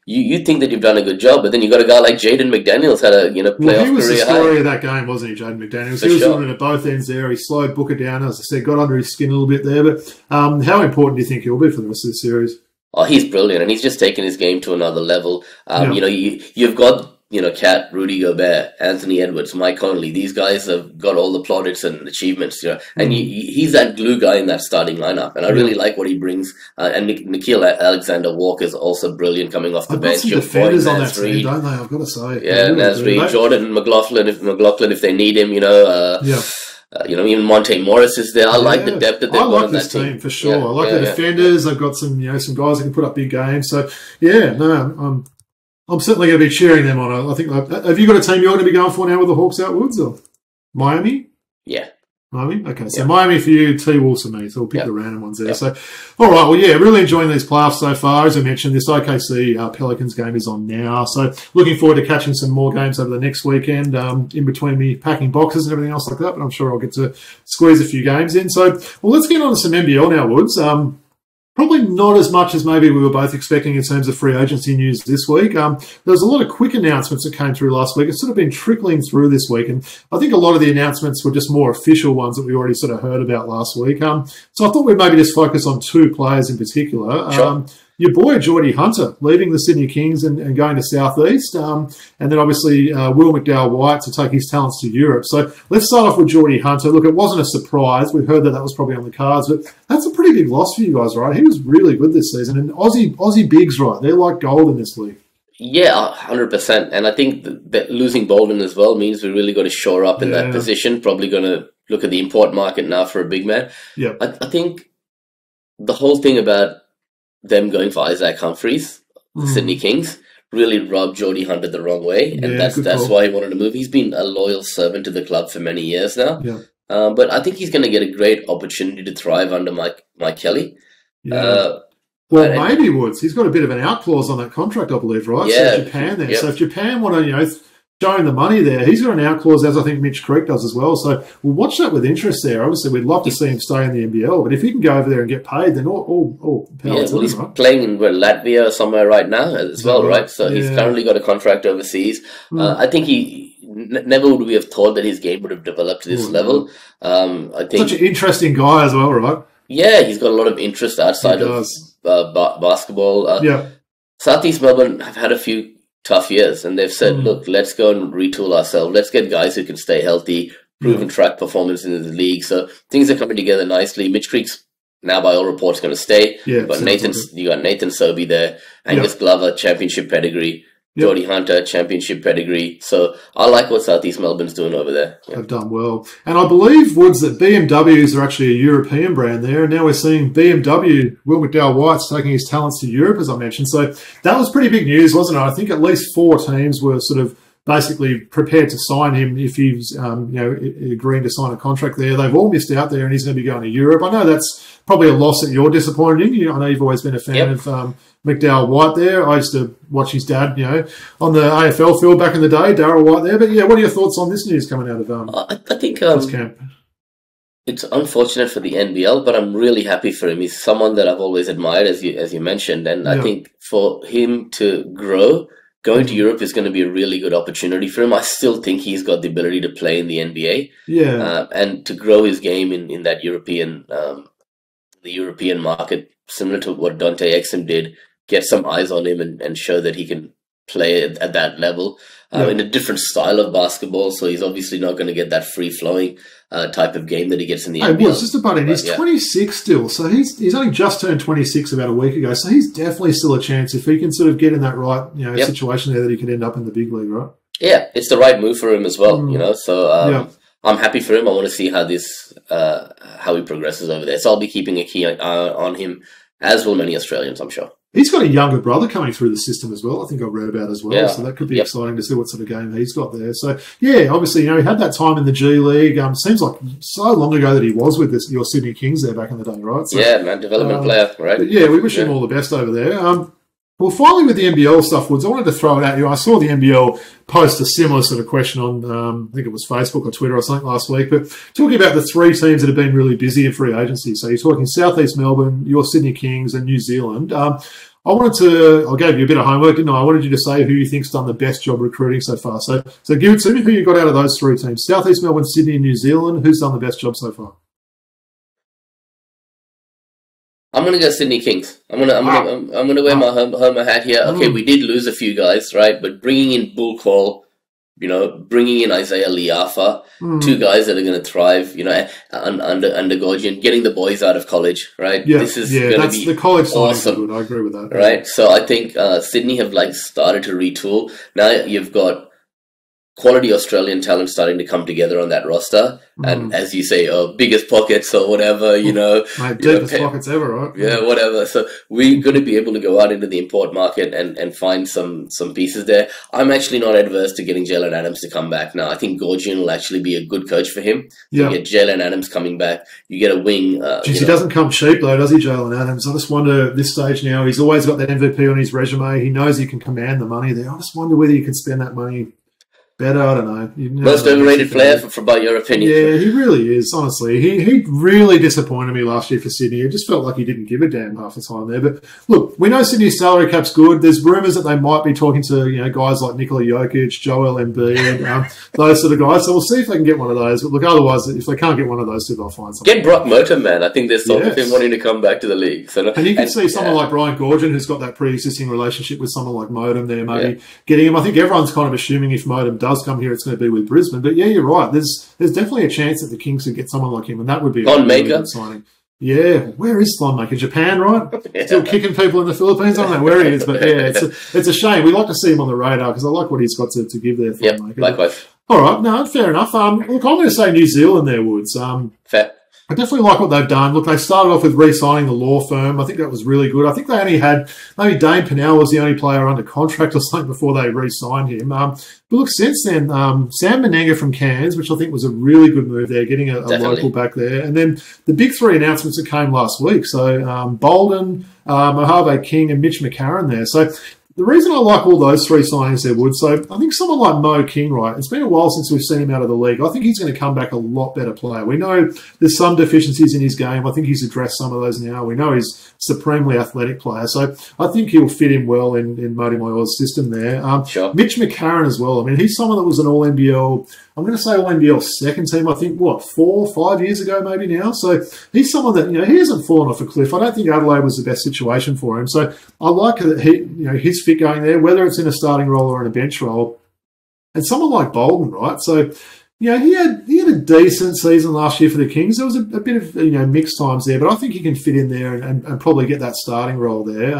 you think that you've done a good job, but then you got a guy like Jaden McDaniels had a playoff career high. He was the story of that game, wasn't he, Jaden McDaniels? He was running at both ends there. He slowed Booker down, as I said, got under his skin a little bit there. But how important do you think he'll be for the rest of the series? Oh, he's brilliant, and he's just taken his game to another level. You've got Cat, Rudy Gobert, Anthony Edwards, Mike Conley. These guys have got all the plaudits and achievements, and he's that glue guy in that starting lineup. And I really like what he brings. And Nickeil Alexander-Walker is also brilliant coming off the bench. Some defenders on that team, don't they? I've got to say. Yeah, Naz Reid, Jordan McLaughlin, if they need him, even Monte Morris is there. I like the depth that they've got on that team for sure. I like the defenders. They've got some guys that can put up big games. So I'm certainly going to be cheering them on. I think. Have you got a team you're going to be going for now with the Hawks out, Woods, or Miami? Yeah. Miami? Okay, so Miami for you, T-Wolves for me. So we'll pick the random ones there. So, all right, well, really enjoying these playoffs so far. As I mentioned, this OKC Pelicans game is on now. So looking forward to catching some more games over the next weekend, in between me packing boxes and everything else like that. But I'm sure I'll get to squeeze a few games in. So, well, let's get on to some NBL now, Woods. Probably not as much as maybe we were both expecting in terms of free agency news this week. There was a lot of quick announcements that came through last week. It's sort of been trickling through this week, and I think a lot of the announcements were just more official ones that we already sort of heard about last week. So I thought we'd maybe just focus on 2 players in particular. Sure. Your boy, Geordie Hunter, leaving the Sydney Kings and going to Southeast. And then obviously Will McDowell-White to take his talents to Europe. So let's start off with Geordie Hunter. Look, it wasn't a surprise. We heard that was probably on the cards, but that's a pretty big loss for you guys, right? He was really good this season. And Aussie bigs, right? They're like gold in this league. Yeah, 100%. And I think that losing Bolden as well means we really got to shore up in that position. Probably going to look at the import market now for a big man. Yeah. I think the whole thing about them going for Isaac Humphries, the Sydney Kings, really rubbed Geordie Hunter the wrong way, and that's why he wanted to move. He's been a loyal servant to the club for many years now, but I think he's going to get a great opportunity to thrive under Mike Kelly. Well, maybe Woods. He's got a bit of an out clause on that contract, I believe, right? Yeah, so Japan there. So if Japan want to, showing the money there. He's got an out clause, as I think Mitch Creek does as well. So we'll watch that with interest there. Obviously, we'd love to see him stay in the NBL, but if he can go over there and get paid, then all power to him, he's right? playing in Latvia or somewhere right now as well, right? So he's currently got a contract overseas. I think never would we have thought that his game would have developed to this level. I think such an interesting guy as well, right? Yeah, he's got a lot of interest outside of basketball. Southeast Melbourne have had a few tough years, and they've said, look, let's go and retool ourselves. Let's get guys who can stay healthy, proven track performance in the league. So things are coming together nicely. Mitch Creek's now, by all reports, going to stay. You got Nathan Sobey there, Angus Glover, championship pedigree. Geordie Hunter, championship pedigree. So I like what Southeast Melbourne's doing over there. They've done well. And I believe, Woods, that BMWs are actually a European brand there. And now we're seeing BMW, Will McDowell-White's taking his talents to Europe, as I mentioned. So that was pretty big news, wasn't it? I think at least 4 teams were sort of basically prepared to sign him if he's agreeing to sign a contract there. They've all missed out there, and he's going to be going to Europe. I know that's probably a loss that you're disappointed in. I know you've always been a fan of McDowell-White there. I used to watch his dad, on the AFL field back in the day, Darryl White there. But, what are your thoughts on this news coming out of I think this camp? It's unfortunate for the NBL, but I'm really happy for him. He's someone that I've always admired, as you mentioned. And I think for him to grow, going to Europe is going to be a really good opportunity for him. I still think he's got the ability to play in the NBA. And to grow his game in that European market, similar to what Dante Exum did, get some eyes on him and show that he can play at that level in a different style of basketball. So he's obviously not going to get that free-flowing type of game that he gets in the NBA. Well, just about it. He's 26 still, so he's only just turned 26 about a week ago. So he's definitely still a chance if he can sort of get in that right situation there that he could end up in the big league, right? Yeah, it's the right move for him as well. So I'm happy for him. I want to see how he progresses over there. So I'll be keeping a key eye on him, as will many Australians, I'm sure. He's got a younger brother coming through the system as well. I think I read about as well. So that could be exciting to see what sort of game he's got there. So, obviously, he had that time in the G League. Seems like so long ago that he was with your Sydney Kings there back in the day, right? So, development player, right? But we wish him all the best over there. Well, finally, with the NBL stuff, Woods, I wanted to throw it at you. I saw the NBL post a similar sort of question on, I think it was Facebook or Twitter or something last week, but talking about the 3 teams that have been really busy in free agency. So you're talking Southeast Melbourne, your Sydney Kings, and New Zealand. I gave you a bit of homework, didn't I? I wanted you to say who you think's done the best job recruiting so far. So give it to me, who you got out of those 3 teams. Southeast Melbourne, Sydney, and New Zealand. Who's done the best job so far? I'm gonna go Sydney Kings. I'm gonna wear my Homer hat here. Okay, we did lose a few guys, right? But bringing in Bull Call, bringing in Isaiah Liafa, 2 guys that are going to thrive, under Gorgian, getting the boys out of college, right? This is going to be the college awesome. I agree with that, right? So I think Sydney have started to retool. Now you've got quality Australian talent starting to come together on that roster. And as you say, biggest pockets or whatever, deepest pockets ever, right? Yeah, whatever. So we're going to be able to go out into the import market and find some pieces there. I'm actually not adverse to getting Jalen Adams to come back now. I think Gorgian will actually be a good coach for him. You get Jalen Adams coming back. You get a wing. He doesn't come cheap though, does he, Jalen Adams? I just wonder at this stage now, he's always got that MVP on his resume. He knows he can command the money there. I just wonder whether you can spend that money better. I don't know. Most overrated player, by your opinion. Yeah, he really is, honestly. He really disappointed me last year for Sydney. It just felt like he didn't give a damn half the time there. But look, we know Sydney's salary cap's good. There's rumours that they might be talking to guys like Nikola Jokic, Joel Embiid, those sort of guys. So we'll see if they can get one of those. But look, otherwise, if they can't get one of those 2, they'll find something. Get Brock Motum, man. I think there's talk of him wanting to come back to the league. So, and you can see someone like Brian Gorgian, who's got that pre-existing relationship with someone like Motum there, maybe getting him. I think everyone's kind of assuming if Motum does come here, it's going to be with Brisbane. But you're right. There's definitely a chance that the Kings could get someone like him, and that would be a really good signing. Yeah, where is Thonmaker? Japan, right? Still kicking people in the Philippines. I don't know where he is, but it's a shame. We like to see him on the radar because I like what he's got to give there. Thonmaker. Likewise. All right, no, fair enough. Look, I'm going to say New Zealand there, Woods. Fair. I definitely like what they've done. Look, they started off with re-signing the law firm. I think that was really good. I think they only had, maybe Dane Pennell was the only player under contract or something before they re-signed him. But look, since then, Sam Menenga from Cairns, which I think was a really good move there, getting a local back there. And then the big 3 announcements that came last week. So Bolden, Mojave King and Mitch McCarron there. So the reason I like all those three signings there, Wood, so I think someone like Mo King, right, it's been a while since we've seen him out of the league. I think he's going to come back a lot better player. We know there's some deficiencies in his game. I think he's addressed some of those now. We know he's a supremely athletic player. So I think he'll fit in well in Mody Mayor's system there. Sure. Mitch McCarron as well. I mean, he's someone that was an All-NBL, I'm going to say All-NBL second team, I think, 4 or 5 years ago maybe now. So he's someone that, he hasn't fallen off a cliff. I don't think Adelaide was the best situation for him. So I like that his fit going there, whether it's in a starting role or in a bench role. And someone like Bolden, right? So, he had a decent season last year for the Kings. There was a bit of, mixed times there, but I think he can fit in there and probably get that starting role there.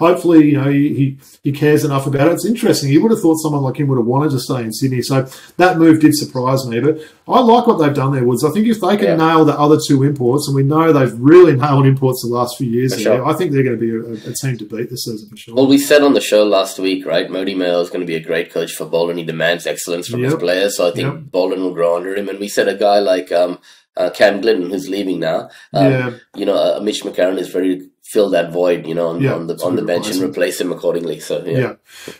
Hopefully, he cares enough about it. It's interesting. You would have thought someone like him would have wanted to stay in Sydney. So that move did surprise me. But I like what they've done there, Woods. I think if they can nail the other two imports, and we know they've really nailed imports the last few years there, I think they're going to be a team to beat this season for sure. Well, we said on the show last week, right, Mody Mayor is going to be a great coach for Bolden. He demands excellence from his players. So I think Bolden will grow under him. And we said a guy like Cam Glidden, who's leaving now, Mitch McCarron is ready to fill that void, on the bench and replace him accordingly. So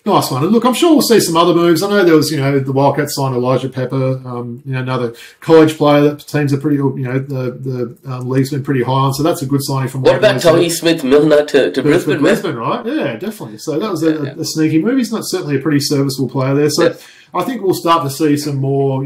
nice one. And look, I'm sure we'll see some other moves. I know there was, the Wildcats signed Elijah Pepper, another college player that teams are pretty, the league's been pretty high on. So that's a good signing from. What about Tony Smith-Milner to Brisbane? Brisbane, right? Yeah, definitely. So that was a sneaky move. He's not certainly a pretty serviceable player there. So. I think we'll start to see some more,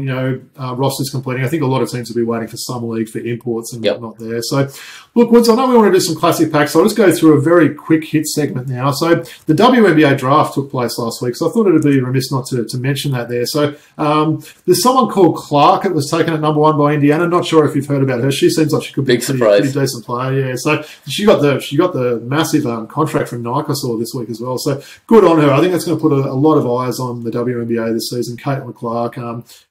rosters completing. I think a lot of teams will be waiting for summer league for imports and whatnot there. So, look, Woods, I know we want to do some classic packs, so I'll just go through a very quick hit segment now. So, the WNBA Draft took place last week, so I thought it would be remiss not to mention that there. So, there's someone called Clark that was taken at #1 by Indiana. Not sure if you've heard about her. She seems like she could be a pretty decent player. Yeah, so she got the massive contract from Nike I saw this week as well. So, good on her. I think that's going to put a lot of eyes on the WNBA this season. Caitlin Clark.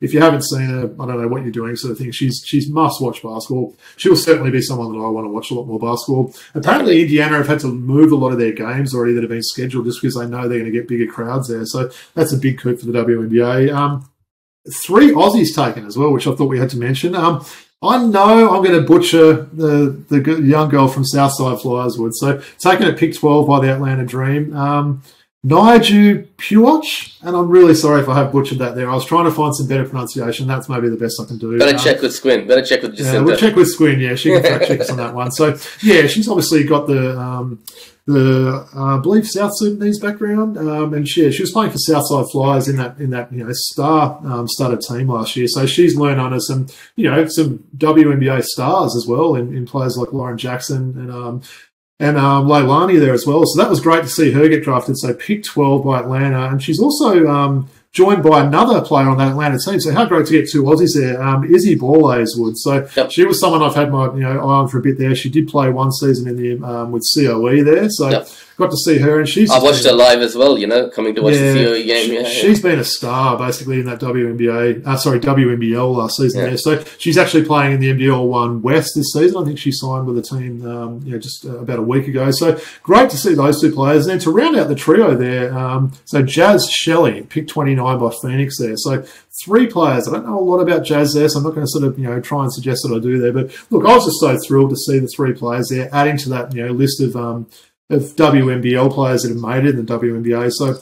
If you haven't seen her, I don't know what you're doing, sort of thing. She's must-watch basketball. She'll certainly be someone that I want to watch a lot more basketball. Apparently, Indiana have had to move a lot of their games already that have been scheduled just because they know they're going to get bigger crowds there. So that's a big coup for the WNBA. 3 Aussies taken as well, which I thought we had to mention. I know I'm going to butcher the young girl from Southside Flyers Wood. So taken at pick 12 by the Atlanta Dream. Naiju Puoch, and I'm really sorry if I have butchered that there. I was trying to find some better pronunciation. That's maybe the best I can do. Better check with Squin. Better check with Jacinta. We'll check with Squin, yeah. She can fact check us on that one. So, yeah, she's obviously got the I believe South Sudanese background, and she was playing for Southside Flyers in that star-studded team last year. So she's learned under some WNBA stars as well in players like Lauren Jackson and Leilani there as well. So that was great to see her get drafted. So pick 12 by Atlanta. And she's also joined by another player on that Atlanta team. So how great to get 2 Aussies there. Izzy Borlase Wood. So she was someone I've had my eye on for a bit there. She did play one season in the with COE there. So got to see her, and I watched her live as well, coming to watch the COE game. She's been a star basically in that WNBL last season there. So she's actually playing in the NBL1 West this season. I think she signed with the team, just about a week ago. So great to see those 2 players. And then to round out the trio there, so Jazz Shelley, pick 29 by Phoenix there. So 3 players. I don't know a lot about Jazz there, so I'm not going to sort of, try and suggest that I do there. But look, I was just so thrilled to see the 3 players there, adding to that, list of WNBL players that have made it in the WNBA. So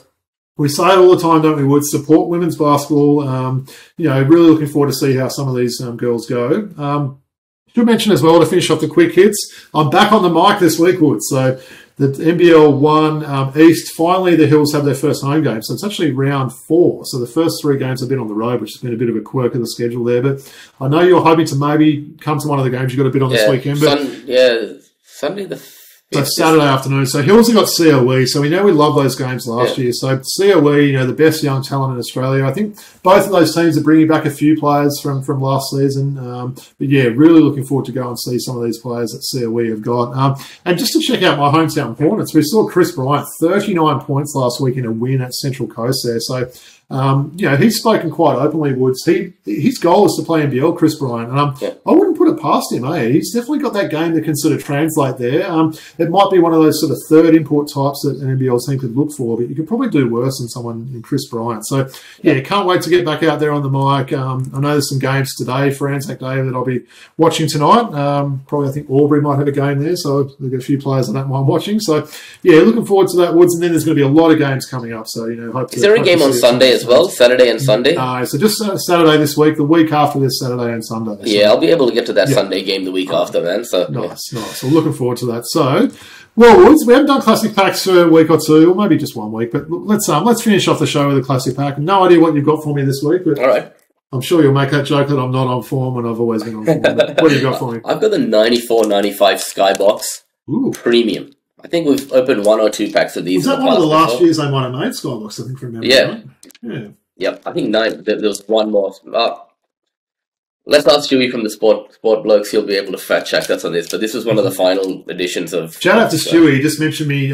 we say it all the time, don't we, Wood? Support women's basketball. Really looking forward to see how some of these girls go. Should mention as well, to finish off the quick hits, I'm back on the mic this week, Wood. So the NBL1 East, finally the Hills have their first home game. So it's actually round 4. So the first 3 games have been on the road, which has been a bit of a quirk of the schedule there. But I know you're hoping to maybe come to one of the games. You've got a bit on this weekend. But Sunday the So Saturday afternoon. So Hills have got COE. So we know we love those games last year. So COE, the best young talent in Australia. I think both of those teams are bringing back a few players from last season. But yeah, really looking forward to go and see some of these players that COE have got. And just to check out my hometown Hornets, we saw Chris Bryant, 39 points last week in a win at Central Coast there. So He's spoken quite openly, Woods. His goal is to play NBL, Chris Bryant. And I wouldn't put it past him, eh? He's definitely got that game that can sort of translate there. It might be one of those sort of third import types that an NBL team could look for, but you could probably do worse than someone in Chris Bryant. So, can't wait to get back out there on the mic. I know there's some games today for Anzac Day that I'll be watching tonight. Probably, I think Albury might have a game there, so we've got a few players I don't mind watching. So, looking forward to that, Woods. And then there's going to be a lot of games coming up. So, hope. Is there a game on Sunday as well? Saturday and Sunday? No, so just Saturday this week. The week after this, Saturday and Sunday. So. Yeah, I'll be able to get to that Sunday game the week after, man. So nice. So looking forward to that. So, well, Woods, we haven't done classic packs for a week or two, or maybe just 1 week. But let's finish off the show with a classic pack. No idea what you've got for me this week, but all right. I'm sure you'll make that joke that I'm not on form when I've always been on form. But what do you got for me? I've got the 94-95 Skybox Premium. I think we've opened 1 or 2 packs of these. Was that one of the last years they might have made Skybox, I think, from memory? Yeah. Right? Yeah. Yep. I think 9. There was one more. Let's ask Stewie from the Sport Blokes. He'll be able to fact check us on this. But this was one of the final editions of. Shout out to Stewie. He just mentioned me,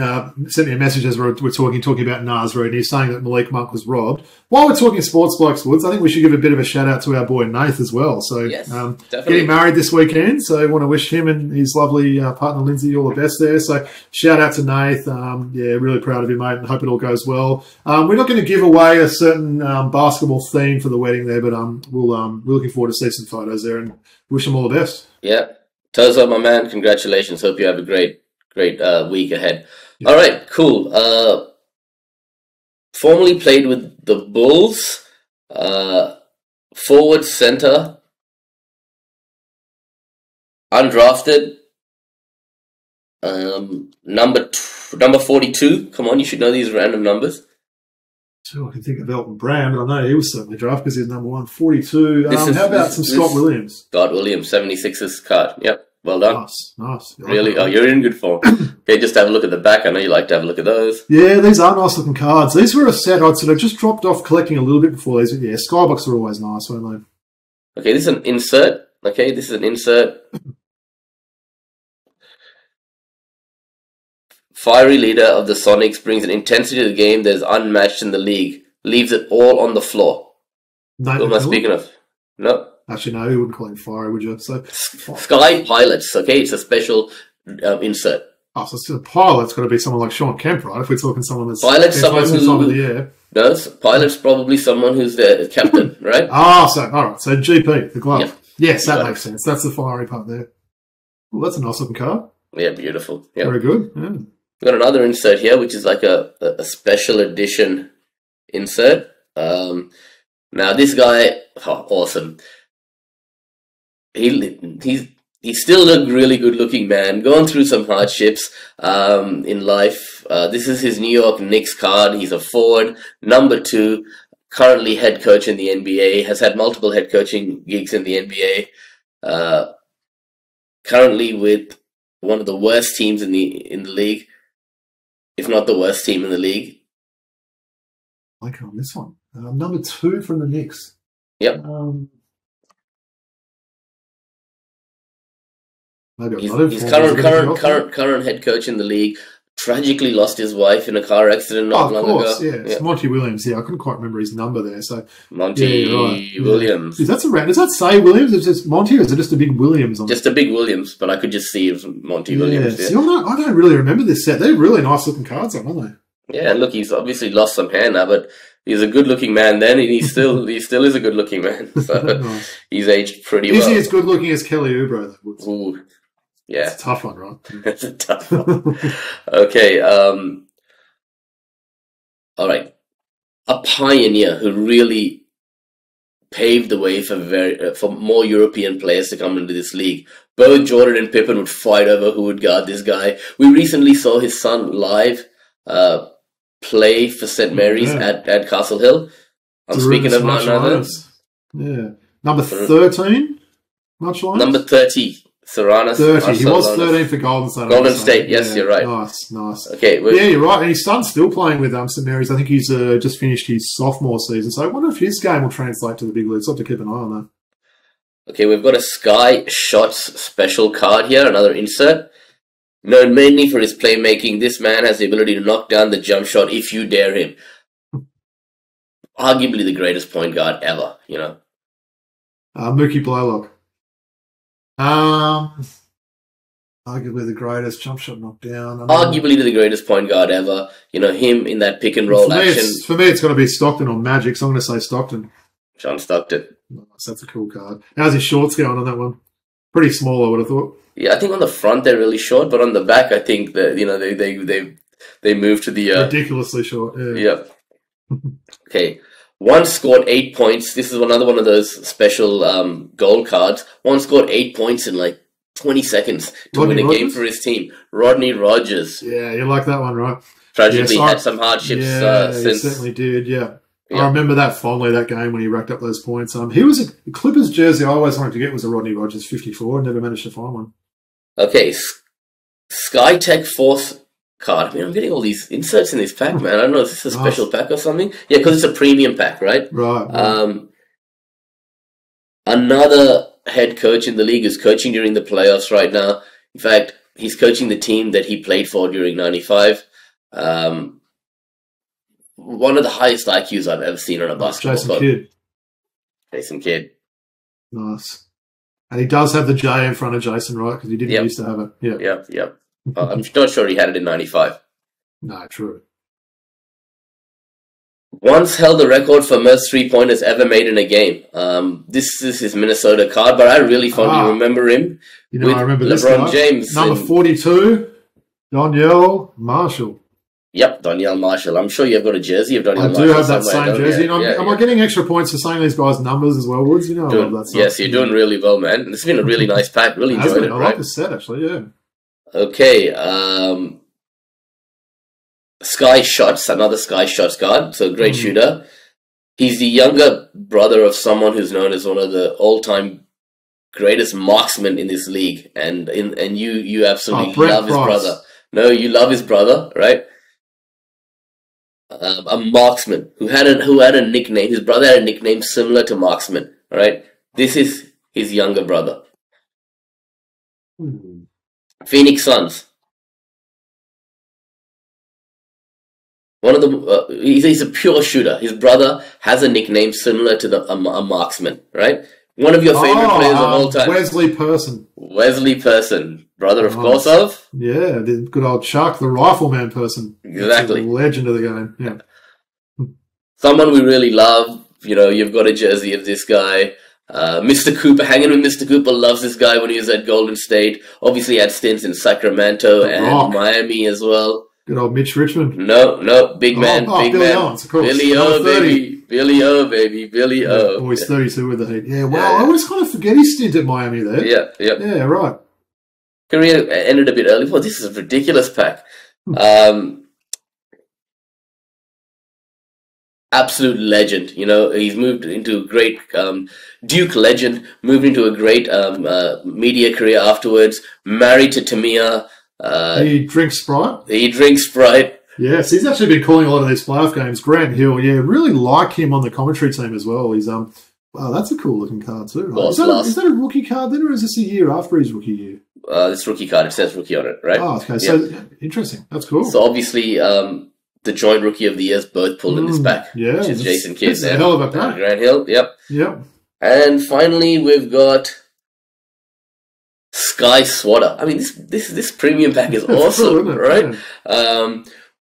sent me a message as we're talking about Nas Reid. He's saying that Malik Monk was robbed. While we're talking Sports Blokes, Woods, I think we should give a bit of a shout out to our boy Nath as well. So, yes, getting married this weekend. So, I want to wish him and his lovely partner Lindsay all the best there. So, shout out to Nath. Really proud of you, mate, and hope it all goes well. We're not going to give away a certain basketball theme for the wedding there, but we're looking forward to see some photos there and wish them all the best. Yeah. Tozo, my man, congratulations. Hope you have a great week ahead. Yeah. All right, cool. Formerly played with the Bulls, forward center, undrafted, number 42. Come on, you should know these random numbers. So I can think of Elton Brand, but I know he was certainly drafted because he's number 142. How about some Scott Williams? Scott Williams, 76ers card. Yep, well done. Nice. Really? Oh, you're in good form. Okay, just have a look at the back. I know you like to have a look at those. Yeah, these are nice looking cards. These were a set I'd sort of just dropped off collecting a little bit before these. Yeah, Skybox are always nice, weren't they? Okay, this is an insert. Okay, this is an insert. Fiery leader of the Sonics, brings an intensity to the game that is unmatched in the league. Leaves it all on the floor. Who am I speaking of? No. Actually, no, you wouldn't call him fiery, would you? So, Sky Pilots, okay? It's a special insert. Oh, so a pilot's got to be someone like Sean Kemp, right? If we're talking someone that's... Pilot's someone who's... time of the year. No, Pilot's probably someone who's the captain, right? All right. So GP, the glove. Yep. Yes, that makes sense. That's the fiery part there. Well, that's a nice looking card. Yeah, beautiful. Yep. Very good. Yeah. We've got another insert here, which is like a special edition insert. Now this guy, awesome. He's still a really good looking man, going through some hardships in life. This is his New York Knicks card. He's a forward, number 2, currently head coach in the NBA, has had multiple head coaching gigs in the NBA. Currently with one of the worst teams in the league, if not the worst team in the league. I like it on this one. Number 2 from the Knicks. Yep. Maybe he's current head coach in the league. Tragically lost his wife in a car accident not long ago. Yeah, it's Monty Williams. Yeah, I couldn't quite remember his number there. So Monty Williams. Is that does that say Williams? Is it just Monty, or is it just a big Williams? Just a big Williams, but I could just see it was Monty Williams. Yeah. See, I don't really remember this set. They're really nice looking cards, aren't they? Yeah, look, he's obviously lost some hair now, but he's a good looking man then, and he still is a good looking man. So nice. He's aged pretty well. Is he as good looking as Kelly Oubre? Ooh. Yeah. It's a tough one, right? It's a tough one. Okay. All right. A pioneer who really paved the way for more European players to come into this league. Both Jordan and Pippen would fight over who would guard this guy. We recently saw his son live play for St. Mary's at Castle Hill. I'm speaking of none other. Yeah. Number 13? Much like? Number 30. Serrano. 30. He was 13 for Golden State. Golden State, yes, you're right. Nice. Okay. Yeah, you're right. And his son's still playing with St. Mary's. I think he's just finished his sophomore season. So I wonder if his game will translate to the big leagues. I'll have to keep an eye on that. Okay, we've got a Sky Shots special card here, another insert. Known mainly for his playmaking, this man has the ability to knock down the jump shot if you dare him. arguably the greatest point guard ever, you know. Mookie Blaylock. Arguably the greatest jump shot knockdown. Arguably the greatest point guard ever. You know, him in that pick and roll action. For me, it's got to be Stockton or Magic, so I'm going to say Stockton. John Stockton. Nice, that's a cool card. How's his shorts going on that one? Pretty small, I would have thought. Yeah, I think on the front they're really short, but on the back, I think that, you know, they moved to the ridiculously short. Yeah. Okay. One scored 8 points. This is another one of those special gold cards. One scored 8 points in like 20 seconds to win a game for his team. Rodney Rogers. Yeah, you like that one, right? Tragically had some hardships since. He certainly did, yeah. I remember that fondly, that game when he racked up those points. He was a Clippers jersey I always wanted to get was a Rodney Rogers 54. Never managed to find one. Okay, SkyTech fourth card. I mean, I'm getting all these inserts in this pack, man. I don't know if this is a special pack or something. Yeah, because it's a premium pack, right? Right. Another head coach in the league is coaching during the playoffs right now. In fact, he's coaching the team that he played for during 95. One of the highest IQs I've ever seen on a basketball court. Jason Kidd. Nice. And he does have the J in front of Jason, right? Because he didn't used to have it. Yep. I'm not sure he had it in 95. No, true. Once held the record for most three-pointers ever made in a game. This is his Minnesota card, but I really fondly remember him. You know, I remember this LeBron James. Number 42, Donyell Marshall. Yep, Donyell Marshall. I'm sure you've got a jersey of Donyell Marshall. I do have that same jersey. And am I getting extra points for saying these guys' numbers as well, Woods? You know, I love that stuff. Yes, you're doing really well, man. This has been a really nice pack. Really enjoyed it, I like the set, actually, yeah. Okay, Sky Shots, another Sky Shots card. So, great shooter. He's the younger brother of someone who's known as one of the all-time greatest marksmen in this league. And you absolutely love his brother. No, you love his brother, right? A marksman who had a nickname. His brother had a nickname similar to marksman. All right, this is his younger brother. Phoenix Suns. One of the he's a pure shooter. His brother has a nickname similar to a marksman. Right, one of your favorite players of all time, Wesley Person. Wesley Person, brother, of course, of the good old Chuck, the rifleman Person. Exactly, legend of the game. Yeah, someone we really love. You know, you've got a jersey of this guy, Mr. Cooper. Hanging with Mr. Cooper, loves this guy when he was at Golden State. Obviously, had stints in Sacramento and Miami as well. Good old Mitch Richmond. No, big man, big Billy man. Owens, of course. Billy O, baby. Billy O, baby. Billy O. Always 32 with the Heat. Yeah, wow. I always kind of forget his stint at Miami there. Yeah, right. Career ended a bit early. Well, this is a ridiculous pack. Absolute legend. You know, he's moved into a great Duke legend, moved into a great media career afterwards, married to Tamia. He drinks Sprite. Yes, he's actually been calling a lot of these playoff games. Grant Hill, really like him on the commentary team as well. He's wow, that's a cool looking card too. Right? Is that a rookie card then, or is this a year after his rookie year? This rookie card, it says rookie on it, right? Oh, okay. So interesting. That's cool. So obviously, the joint rookie of the years both pulled in this pack. Yeah, which is Jason Kidd. It's a hell of a pack. Grant Hill. Yep. And finally, we've got Sky Swatter. I mean, this premium pack is awesome, cool, right?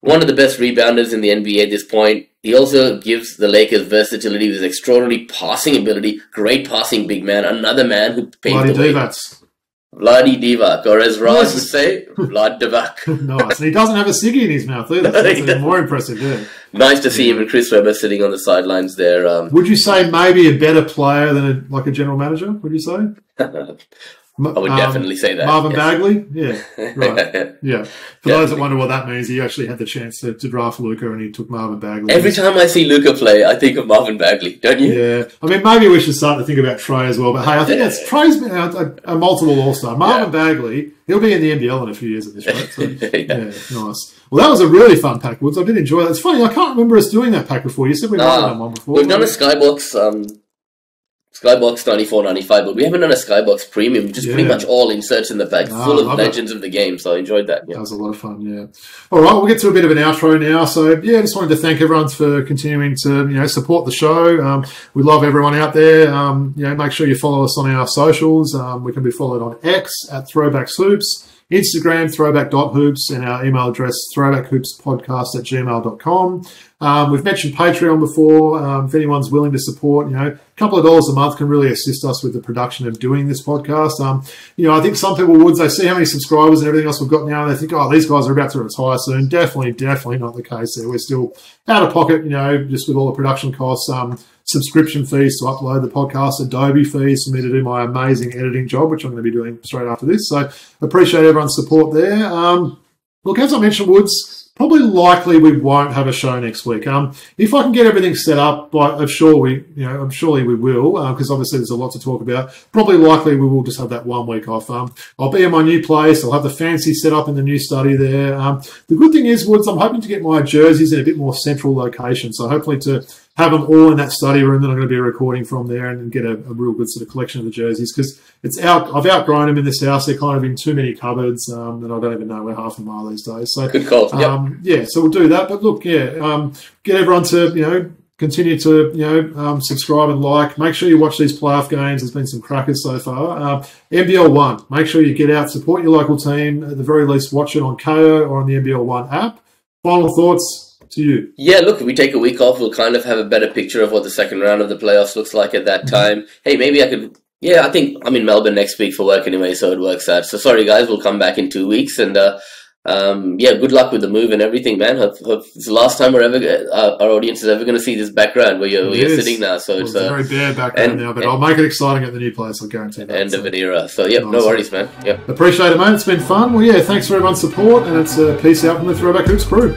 One of the best rebounders in the NBA at this point. He also gives the Lakers versatility with his extraordinary passing ability. Great passing big man. Another man who paved the way. Vladi Divac, or as Raz would say, Vlad Divac. Nice. And he doesn't have a ciggy in his mouth either. So that's even more impressive, yeah. Nice to see him and Chris Webber sitting on the sidelines there. Would you say maybe a better player than a general manager, would you say? I would definitely say that. Marvin Bagley? Yeah, right. Yeah. For those that wonder what that means, he actually had the chance to draft Luka and he took Marvin Bagley. Every time I see Luka play, I think of Marvin Bagley, don't you? Yeah. I mean, maybe we should start to think about Trey as well. But hey, I think Trey's been a multiple all-star. Marvin Bagley, he'll be in the NBL in a few years at this rate. So, nice. Well, that was a really fun pack, Woods. I did enjoy that. It's funny, I can't remember us doing that pack before. You said we might have done one before. We've done a Skybox Skybox $94.95, but we haven't done a Skybox Premium, which is pretty much all inserts in the back, full of legends of the game. So I enjoyed that. Yeah. That was a lot of fun. Yeah. All right, we'll get to a bit of an outro now. So yeah, just wanted to thank everyone for continuing to support the show. We love everyone out there. Make sure you follow us on our socials. We can be followed on X at Throwback Hoops, Instagram, throwback.hoops, and our email address, throwbackhoopspodcast@gmail.com. We've mentioned Patreon before. If anyone's willing to support, a couple of dollars a month can really assist us with the production of doing this podcast. I think some people would, they see how many subscribers and everything else we've got now, and they think, oh, these guys are about to retire soon. Definitely not the case there. We're still out of pocket, just with all the production costs, subscription fees to upload the podcast, Adobe fees for me to do my amazing editing job, which I'm going to be doing straight after this. So appreciate everyone's support there. Look, as I mentioned, Woods, probably likely we won't have a show next week. If I can get everything set up, I'm surely we will, because obviously there's a lot to talk about. Probably likely we will just have that 1 week off. I'll be in my new place. I'll have the fancy set up in the new study there. The good thing is, Woods, I'm hoping to get my jerseys in a bit more central location. So hopefully to have them all in that study room that I'm going to be recording from there and get a real good sort of collection of the jerseys, because I've outgrown them in this house. They're kind of in too many cupboards, and I don't even know where half of them are these days. So good call. So we'll do that. But look, get everyone to continue to subscribe and like. Make sure you watch these playoff games. There's been some crackers so far. NBL1. Make sure you get out, support your local team. At the very least, watch it on KO or on the NBL1 app. Final thoughts to you. Yeah, look, if we take a week off, we'll kind of have a better picture of what the second round of the playoffs looks like at that time. Hey, maybe I could... Yeah, I think I'm in Melbourne next week for work anyway, so it works out. So sorry, guys, we'll come back in 2 weeks. And good luck with the move and everything, man. Hope it's the last time our audience is ever going to see this background where you're sitting now. So it's a very bare background now, but I'll make it exciting at the new place, I'll guarantee that. End of an era. So, no worries, man. Yeah. Appreciate it, mate. It's been fun. Well, thanks for everyone's support, and it's peace out from the Throwback Hoops crew.